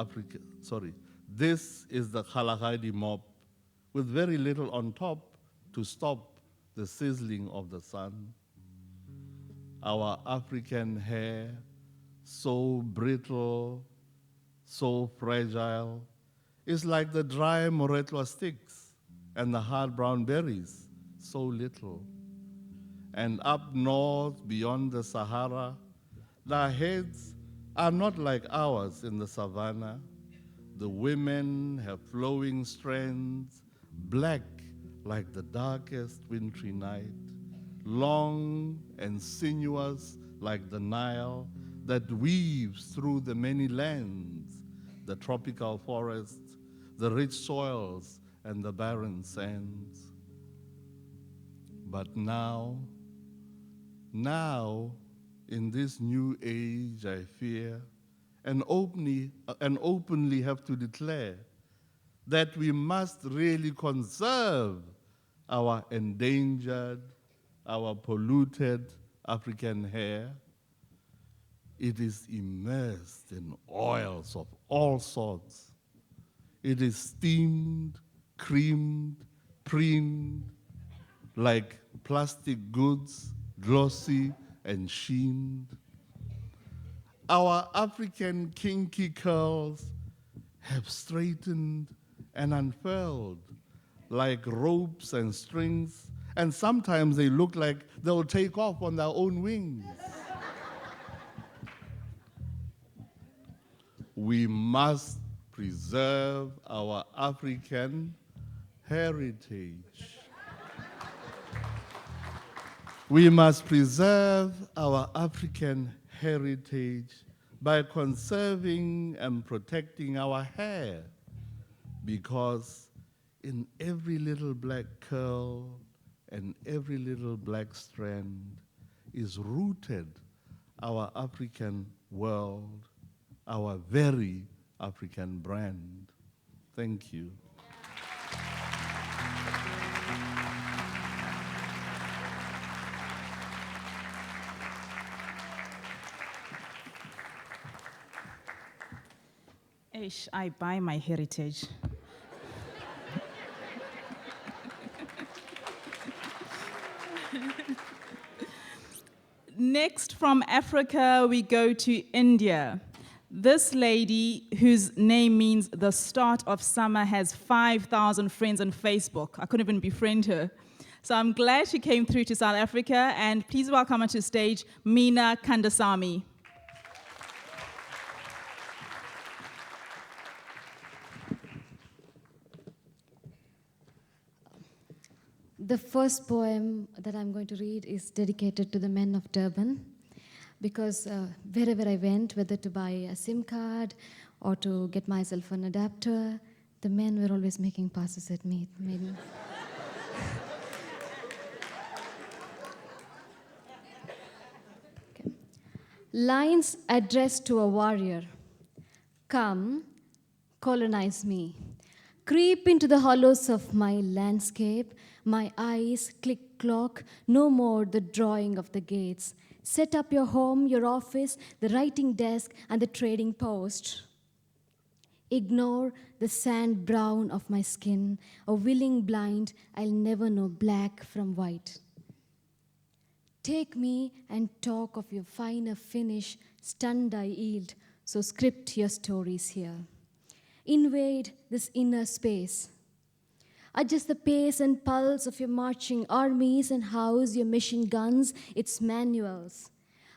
this is the Kalahari mop, with very little on top to stop the sizzling of the sun. Our African hair, so brittle, so fragile, is like the dry moretwa sticks and the hard brown berries, so little. And up north, beyond the Sahara, their heads are not like ours in the savannah. The women have flowing strands, black like the darkest wintry night, long and sinuous like the Nile that weaves through the many lands, the tropical forests, the rich soils, and the barren sands. But now, in this new age, I fear, and openly have to declare that we must really conserve our endangered, our polluted African hair. It is immersed in oils of all sorts. It is steamed, creamed, preened, like plastic goods, glossy and sheened. Our African kinky curls have straightened and unfurled like ropes and strings, and sometimes they look like they'll take off on their own wings. We must preserve our African heritage. We must preserve our African heritage by conserving and protecting our hair, because in every little black curl and every little black strand is rooted our African world, our very African brand. Thank you. Ish, I buy my heritage. Next from Africa, we go to India. This lady, whose name means the start of summer, has 5,000 friends on Facebook. I couldn't even befriend her. So I'm glad she came through to South Africa, and please welcome onto stage Meena Kandasamy. The first poem that I'm going to read is dedicated to the men of Durban, because wherever I went, whether to buy a SIM card or to get myself an adapter, the men were always making passes at me. It made me Okay. Lines addressed to a warrior. Come, colonize me. Creep into the hollows of my landscape. My eyes click clock, no more the drawing of the gates. Set up your home, your office, the writing desk, and the trading post. Ignore the sand brown of my skin. A willing blind, I'll never know black from white. Take me and talk of your finer finish, stunned I yield, so script your stories here. Invade this inner space. Adjust the pace and pulse of your marching armies and house your machine guns, its manuals.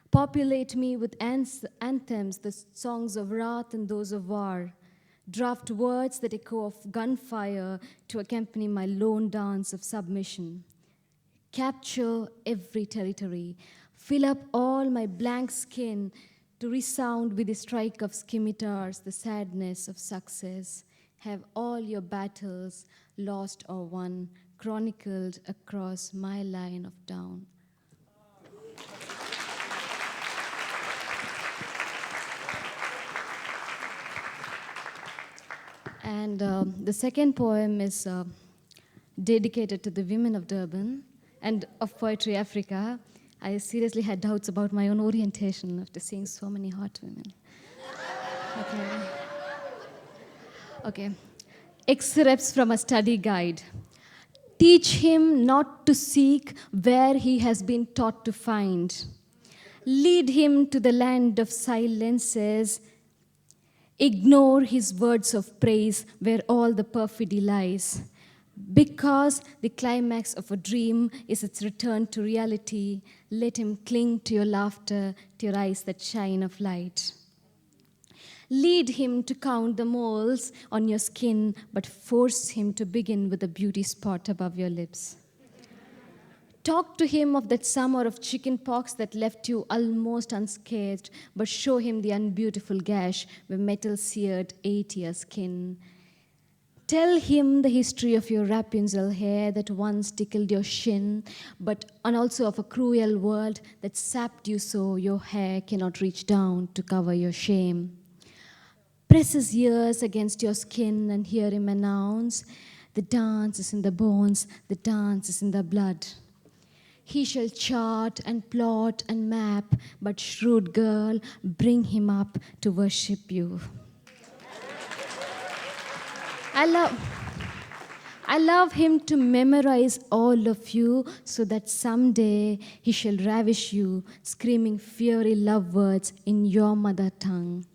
Populate me with anthems, the songs of wrath and those of war. Draft words that echo of gunfire to accompany my lone dance of submission. Capture every territory. Fill up all my blank skin to resound with the strike of scimitars, the sadness of success. Have all your battles, lost or won, chronicled across my line of down. And the second poem is dedicated to the women of Durban and of Poetry Africa. I seriously had doubts about my own orientation after seeing so many hot women. Okay. Excerpts from a study guide. Teach him not to seek where he has been taught to find. Lead him to the land of silences. Ignore his words of praise where all the perfidy lies. Because the climax of a dream is its return to reality, let him cling to your laughter, to your eyes that shine of light. Lead him to count the moles on your skin, but force him to begin with a beauty spot above your lips. Talk to him of that summer of chicken pox that left you almost unscathed, but show him the unbeautiful gash where metal seared 8-year skin. Tell him the history of your Rapunzel hair that once tickled your shin, and also of a cruel world that sapped you so your hair cannot reach down to cover your shame. Press his ears against your skin and hear him announce, the dance is in the bones, the dance is in the blood. He shall chart and plot and map, but shrewd girl, bring him up to worship you. I love him to memorize all of you so that someday he shall ravish you, screaming fiery love words in your mother tongue.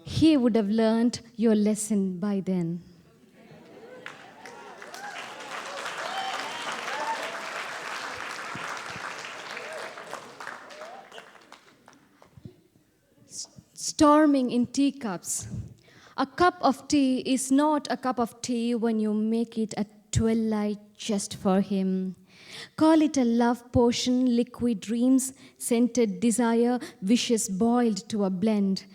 He would have learned your lesson by then. Storming in teacups. A cup of tea is not a cup of tea when you make it at twilight just for him. Call it a love potion, liquid dreams, scented desire, wishes boiled to a blend.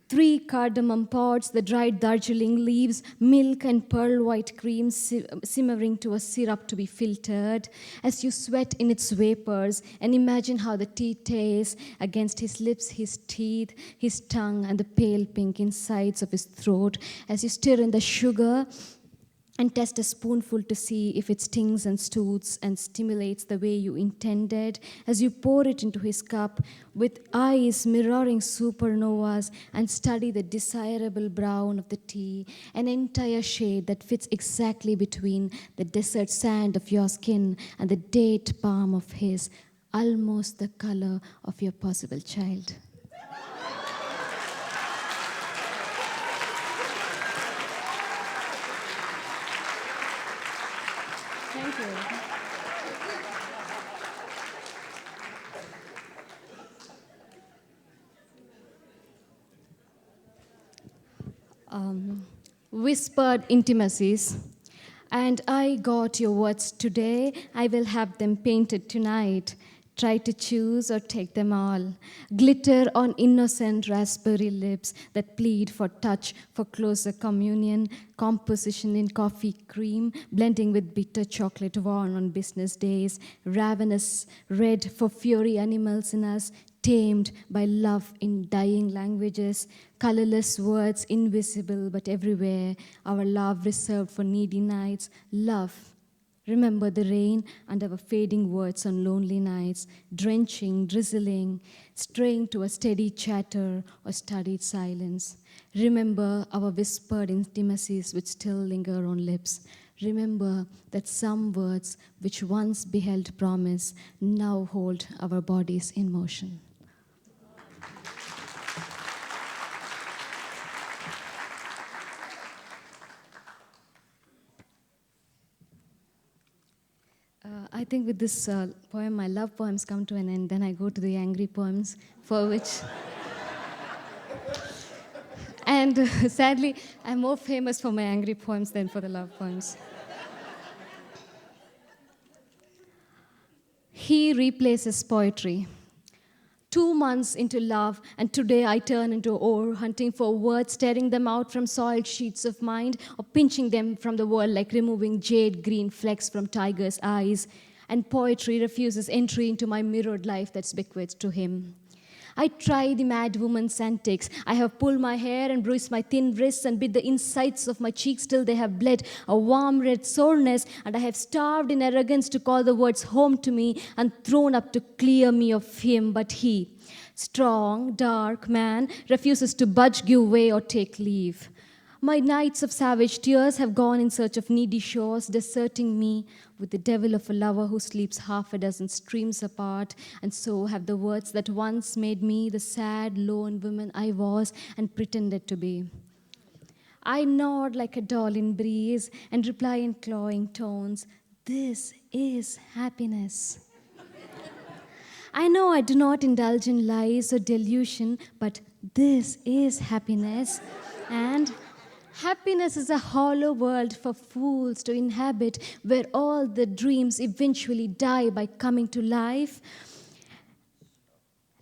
3 cardamom pods, the dried Darjeeling leaves, milk and pearl white cream simmering to a syrup to be filtered. As you sweat in its vapors and imagine how the tea tastes against his lips, his teeth, his tongue, and the pale pink insides of his throat. As you stir in the sugar and test a spoonful to see if it stings and soothes and stimulates the way you intended. As you pour it into his cup with eyes mirroring supernovas and study the desirable brown of the tea, an entire shade that fits exactly between the desert sand of your skin and the date palm of his, almost the color of your possible child. Thank you. Whispered intimacies. And I got your words today, I will have them painted tonight. Try to choose or take them all. Glitter on innocent raspberry lips that plead for touch, for closer communion, composition in coffee cream, blending with bitter chocolate worn on business days, ravenous red for fury animals in us, tamed by love in dying languages, colorless words invisible but everywhere, our love reserved for needy nights, love. Remember the rain and our fading words on lonely nights, drenching, drizzling, straying to a steady chatter or studied silence. Remember our whispered intimacies which still linger on lips. Remember that some words which once beheld promise now hold our bodies in motion. I think with this poem, my love poems come to an end. Then I go to the angry poems, for which... and sadly, I'm more famous for my angry poems than for the love poems. He replaces poetry. 2 months into love, and today I turn into ore, hunting for words, tearing them out from soiled sheets of mind, or pinching them from the world like removing jade green flecks from tiger's eyes. And poetry refuses entry into my mirrored life that's bequeathed to him. I try the mad woman's antics. I have pulled my hair and bruised my thin wrists and bit the insides of my cheeks till they have bled a warm red soreness, and I have starved in arrogance to call the words home to me and thrown up to clear me of him. But he, strong, dark man, refuses to budge, give way, or take leave. My nights of savage tears have gone in search of needy shores, deserting me with the devil of a lover who sleeps half a dozen streams apart, and so have the words that once made me the sad, lone woman I was and pretended to be. I nod like a doll in breeze and reply in clawing tones, "This is happiness." I know I do not indulge in lies or delusion, but this is happiness. And happiness is a hollow world for fools to inhabit, where all the dreams eventually die by coming to life.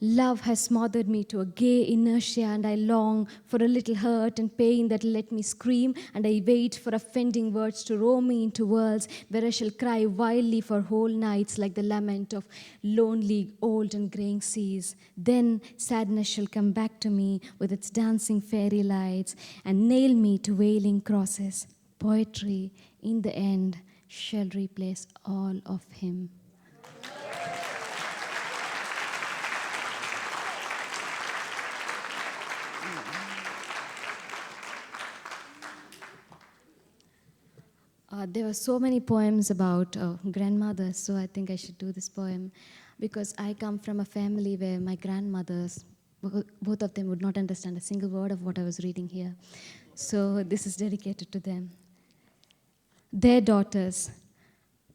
Love has smothered me to a gay inertia, and I long for a little hurt and pain that will let me scream, and I wait for offending words to roam me into worlds where I shall cry wildly for whole nights like the lament of lonely, old and graying seas. Then sadness shall come back to me with its dancing fairy lights and nail me to wailing crosses. Poetry, in the end, shall replace all of him. There were so many poems about grandmothers, so I think I should do this poem because I come from a family where my grandmothers, both of them would not understand a single word of what I was reading here. So this is dedicated to them. Their daughters.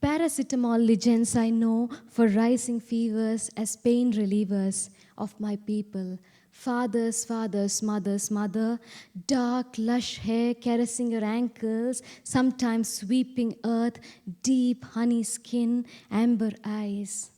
Paracetamol legends I know for rising fevers as pain relievers of my people. Fathers, fathers, mothers, mother, dark, lush hair caressing her ankles, sometimes sweeping earth, deep honey skin, amber eyes.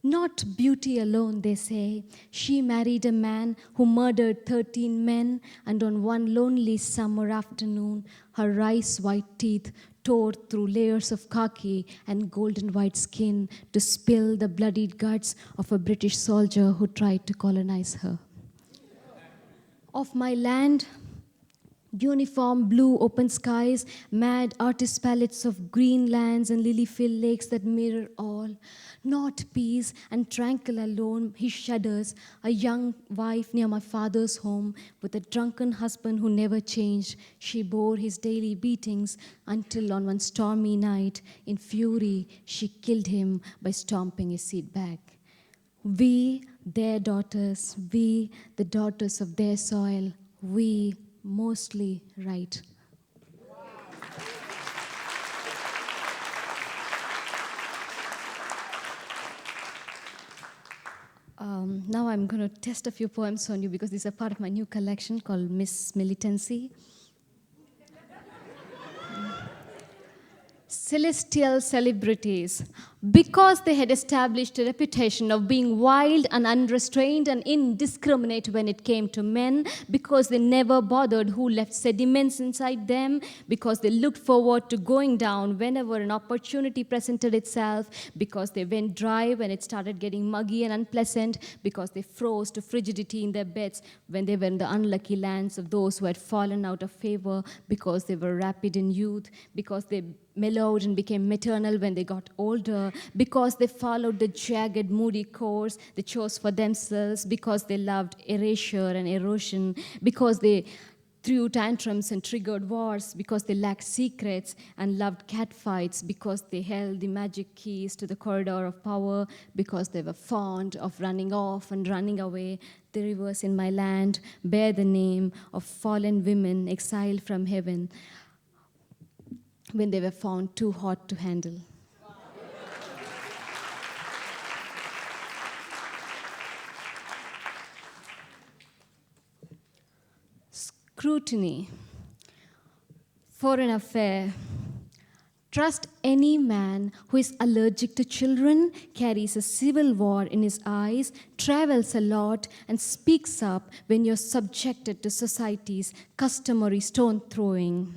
Not beauty alone, they say. She married a man who murdered 13 men, and on one lonely summer afternoon, her rice-white teeth tore through layers of khaki and golden white skin to spill the bloodied guts of a British soldier who tried to colonize her. Of my land, uniform blue open skies, mad artist palettes of green lands and lily-filled lakes that mirror all. Not peace and tranquil alone, he shudders, a young wife near my father's home with a drunken husband who never changed. She bore his daily beatings until on one stormy night, in fury, she killed him by stomping his seat back. We, their daughters, we, the daughters of their soil, we, mostly right. Now I'm going to test a few poems on you because these are part of my new collection called Miss Militancy. celestial celebrities, because they had established a reputation of being wild and unrestrained and indiscriminate when it came to men, because they never bothered who left sediments inside them, because they looked forward to going down whenever an opportunity presented itself, because they went dry when it started getting muggy and unpleasant, because they froze to frigidity in their beds when they were in the unlucky lands of those who had fallen out of favor, because they were rapid in youth, because they mellowed and became maternal when they got older, because they followed the jagged, moody course they chose for themselves, because they loved erasure and erosion, because they threw tantrums and triggered wars, because they lacked secrets and loved catfights, because they held the magic keys to the corridor of power, because they were fond of running off and running away. The rivers in my land bear the name of fallen women exiled from heaven when they were found too hot to handle. Scrutiny. For an affair. Trust any man who is allergic to children, carries a civil war in his eyes, travels a lot, and speaks up when you're subjected to society's customary stone throwing.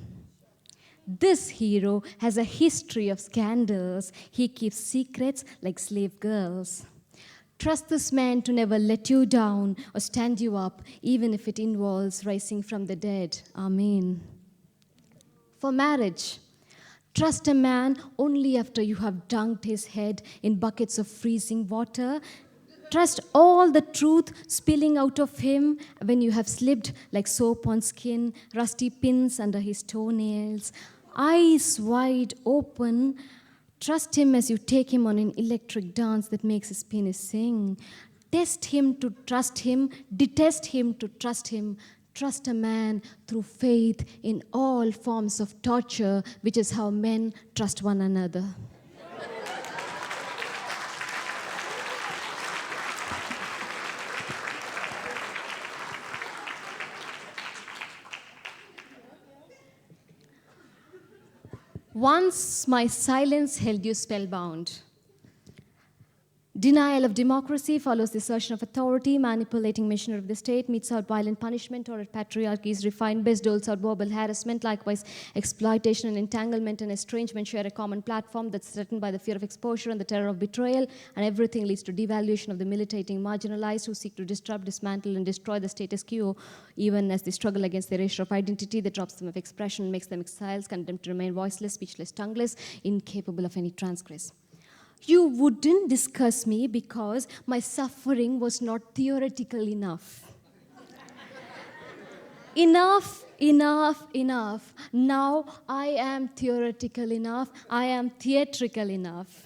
This hero has a history of scandals. He keeps secrets like slave girls. Trust this man to never let you down or stand you up, even if it involves rising from the dead. Amen. For marriage, trust a man only after you have dunked his head in buckets of freezing water. Trust all the truth spilling out of him when you have slipped like soap on skin, rusty pins under his toenails. Eyes wide open, trust him as you take him on an electric dance that makes his penis sing. Test him to trust him, detest him to trust him. Trust a man through faith in all forms of torture, which is how men trust one another. Once my silence held you spellbound. Denial of democracy follows the assertion of authority, manipulating machinery of the state, meets out violent punishment, or patriarchy's refined best doles out verbal harassment. Likewise, exploitation and entanglement and estrangement share a common platform that's threatened by the fear of exposure and the terror of betrayal, and everything leads to devaluation of the militating marginalized who seek to disrupt, dismantle, and destroy the status quo, even as they struggle against the erasure of identity that robs them of expression, makes them exiles, condemned to remain voiceless, speechless, tongueless, incapable of any transgress. You wouldn't discuss me because my suffering was not theoretical enough. Enough. Now I am theoretical enough. I am theatrical enough.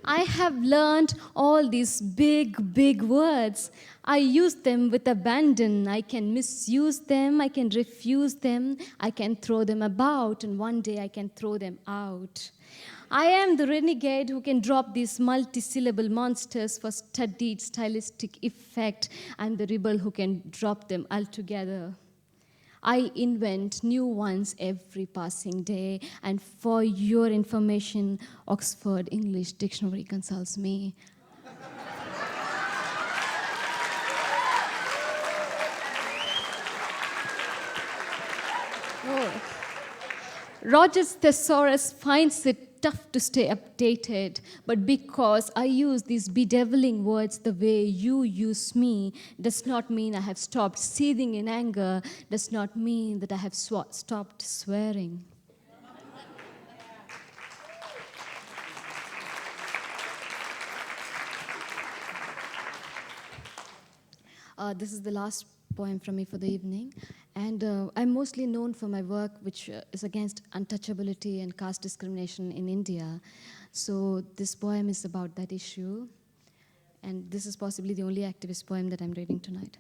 I have learned all these big words. I use them with abandon. I can misuse them. I can refuse them. I can throw them about, and one day I can throw them out. I am the renegade who can drop these multi-syllable monsters for studied stylistic effect. I'm the rebel who can drop them altogether. I invent new ones every passing day, and for your information, Oxford English Dictionary consults me. Oh. Roger's thesaurus finds it tough to stay updated, but because I use these bedeviling words the way you use me, does not mean I have stopped seething in anger, does not mean that I have stopped swearing. This is the last poem from me for the evening. And I'm mostly known for my work, which is against untouchability and caste discrimination in India. So this poem is about that issue. And this is possibly the only activist poem that I'm reading tonight.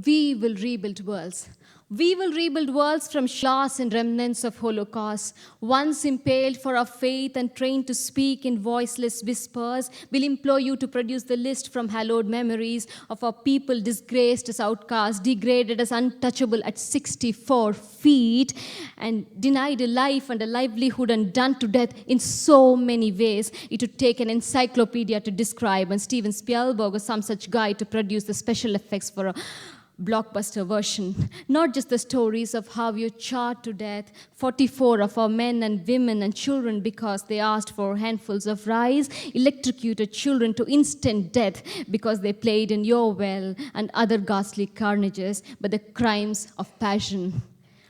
We will rebuild worlds. We will rebuild worlds from shards and remnants of Holocaust. Once impaled for our faith and trained to speak in voiceless whispers, we'll implore you to produce the list from hallowed memories of our people disgraced as outcasts, degraded as untouchable at 64 feet, and denied a life and a livelihood and done to death in so many ways. It would take an encyclopedia to describe and Steven Spielberg or some such guy to produce the special effects for a blockbuster version. Not just the stories of how you charred to death 44 of our men and women and children because they asked for handfuls of rice, electrocuted children to instant death because they played in your well, and other ghastly carnages, but the crimes of passion.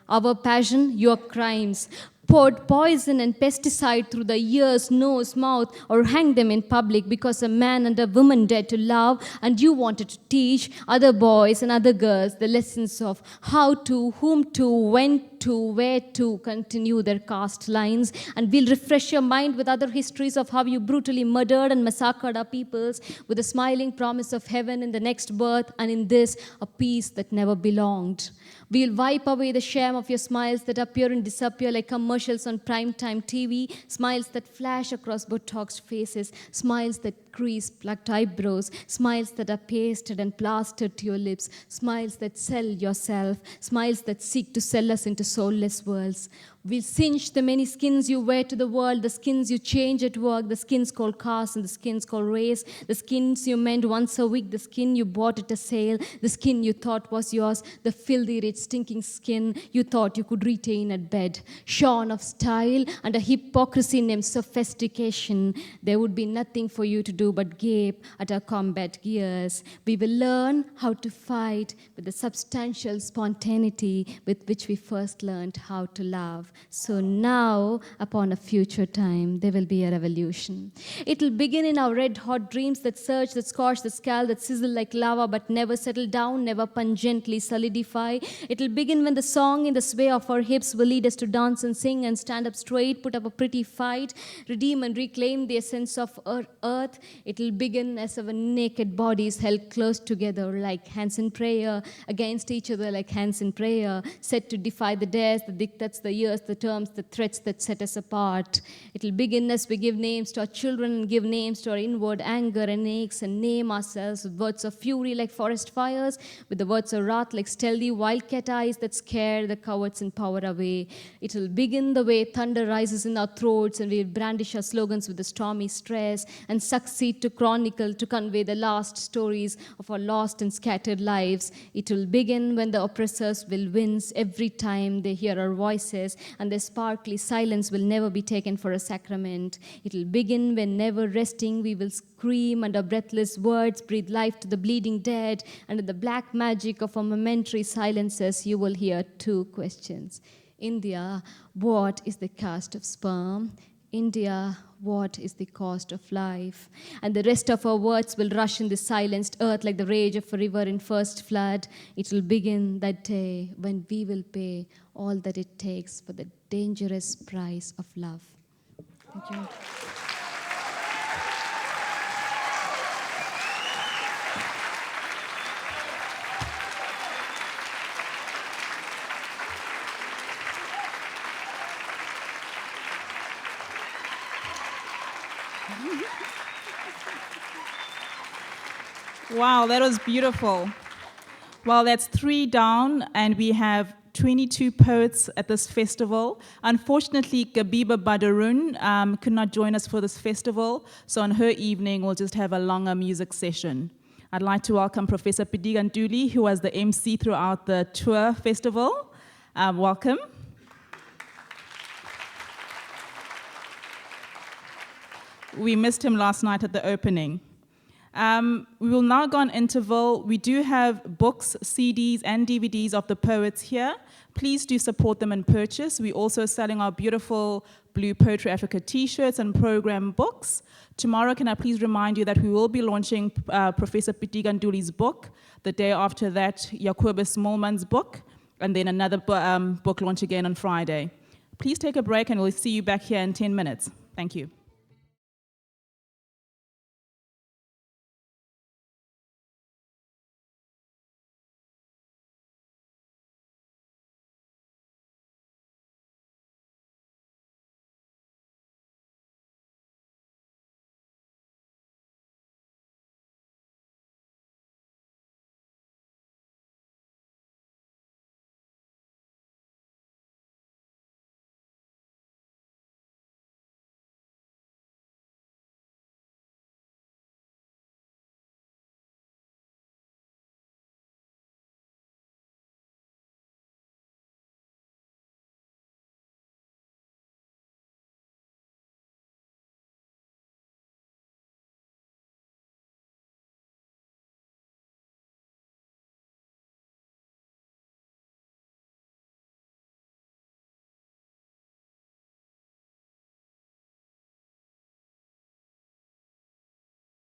Our passion, your crimes. Poured poison and pesticide through the ears, nose, mouth, or hang them in public because a man and a woman dared to love, and you wanted to teach other boys and other girls the lessons of how to, whom to, when to, where to continue their caste lines. And we'll refresh your mind with other histories of how you brutally murdered and massacred our peoples with a smiling promise of heaven in the next birth, and in this, a peace that never belonged. We'll wipe away the shame of your smiles that appear and disappear like commercials on primetime TV, smiles that flash across Botoxed faces, smiles that crease plucked eyebrows, smiles that are pasted and plastered to your lips, smiles that sell yourself, smiles that seek to sell us into soulless worlds. We'll cinch the many skins you wear to the world, the skins you change at work, the skins called caste and the skins called race, the skins you mend once a week, the skin you bought at a sale, the skin you thought was yours, the filthy, rich, stinking skin you thought you could retain at bed. Shorn of style and a hypocrisy named sophistication, there would be nothing for you to do but gape at our combat gears. We will learn how to fight with the substantial spontaneity with which we first learned how to love. So now, upon a future time, there will be a revolution. It will begin in our red-hot dreams that surge, that scorch, that scald, that sizzle like lava, but never settle down, never pungently solidify. It will begin when the song in the sway of our hips will lead us to dance and sing and stand up straight, put up a pretty fight, redeem and reclaim the essence of earth. It will begin as our naked bodies held close together like hands in prayer, against each other like hands in prayer, set to defy the dares, the diktats, the years, the terms, the threats that set us apart. It will begin as we give names to our children and give names to our inward anger and aches and name ourselves with words of fury like forest fires, with the words of wrath like stealthy wildcat eyes that scare the cowards in power away. It will begin the way thunder rises in our throats and we will brandish our slogans with the stormy stress and succeed to chronicle, to convey the last stories of our lost and scattered lives. It will begin when the oppressors will wince every time they hear our voices, and their sparkly silence will never be taken for a sacrament. It will begin when, never resting, we will scream and our breathless words breathe life to the bleeding dead, and in the black magic of our momentary silences, you will hear two questions. India, what is the caste of sperm? India, what is the cost of life? And the rest of our words will rush in the silenced earth like the rage of a river in first flood. It will begin that day when we will pay all that it takes for the dangerous price of love. Thank you. Wow, that was beautiful. Well, that's 3 down, and we have 22 poets at this festival. Unfortunately, Gabiba Badarun could not join us for this festival, so on her evening, we'll just have a longer music session. I'd like to welcome Professor Pitiga Ntuli, who was the MC throughout the tour festival. Welcome. We missed him last night at the opening. We will now go on interval. We do have books, CDs, and DVDs of the poets here. Please do support them and purchase. We're also selling our beautiful Blue Poetry Africa t-shirts and program books. Tomorrow, can I please remind you that we will be launching Professor Pitiga Ntuli's book. The day after that, Jacobus Smallman's book, and then another book launch again on Friday. Please take a break, and we'll see you back here in 10 minutes. Thank you.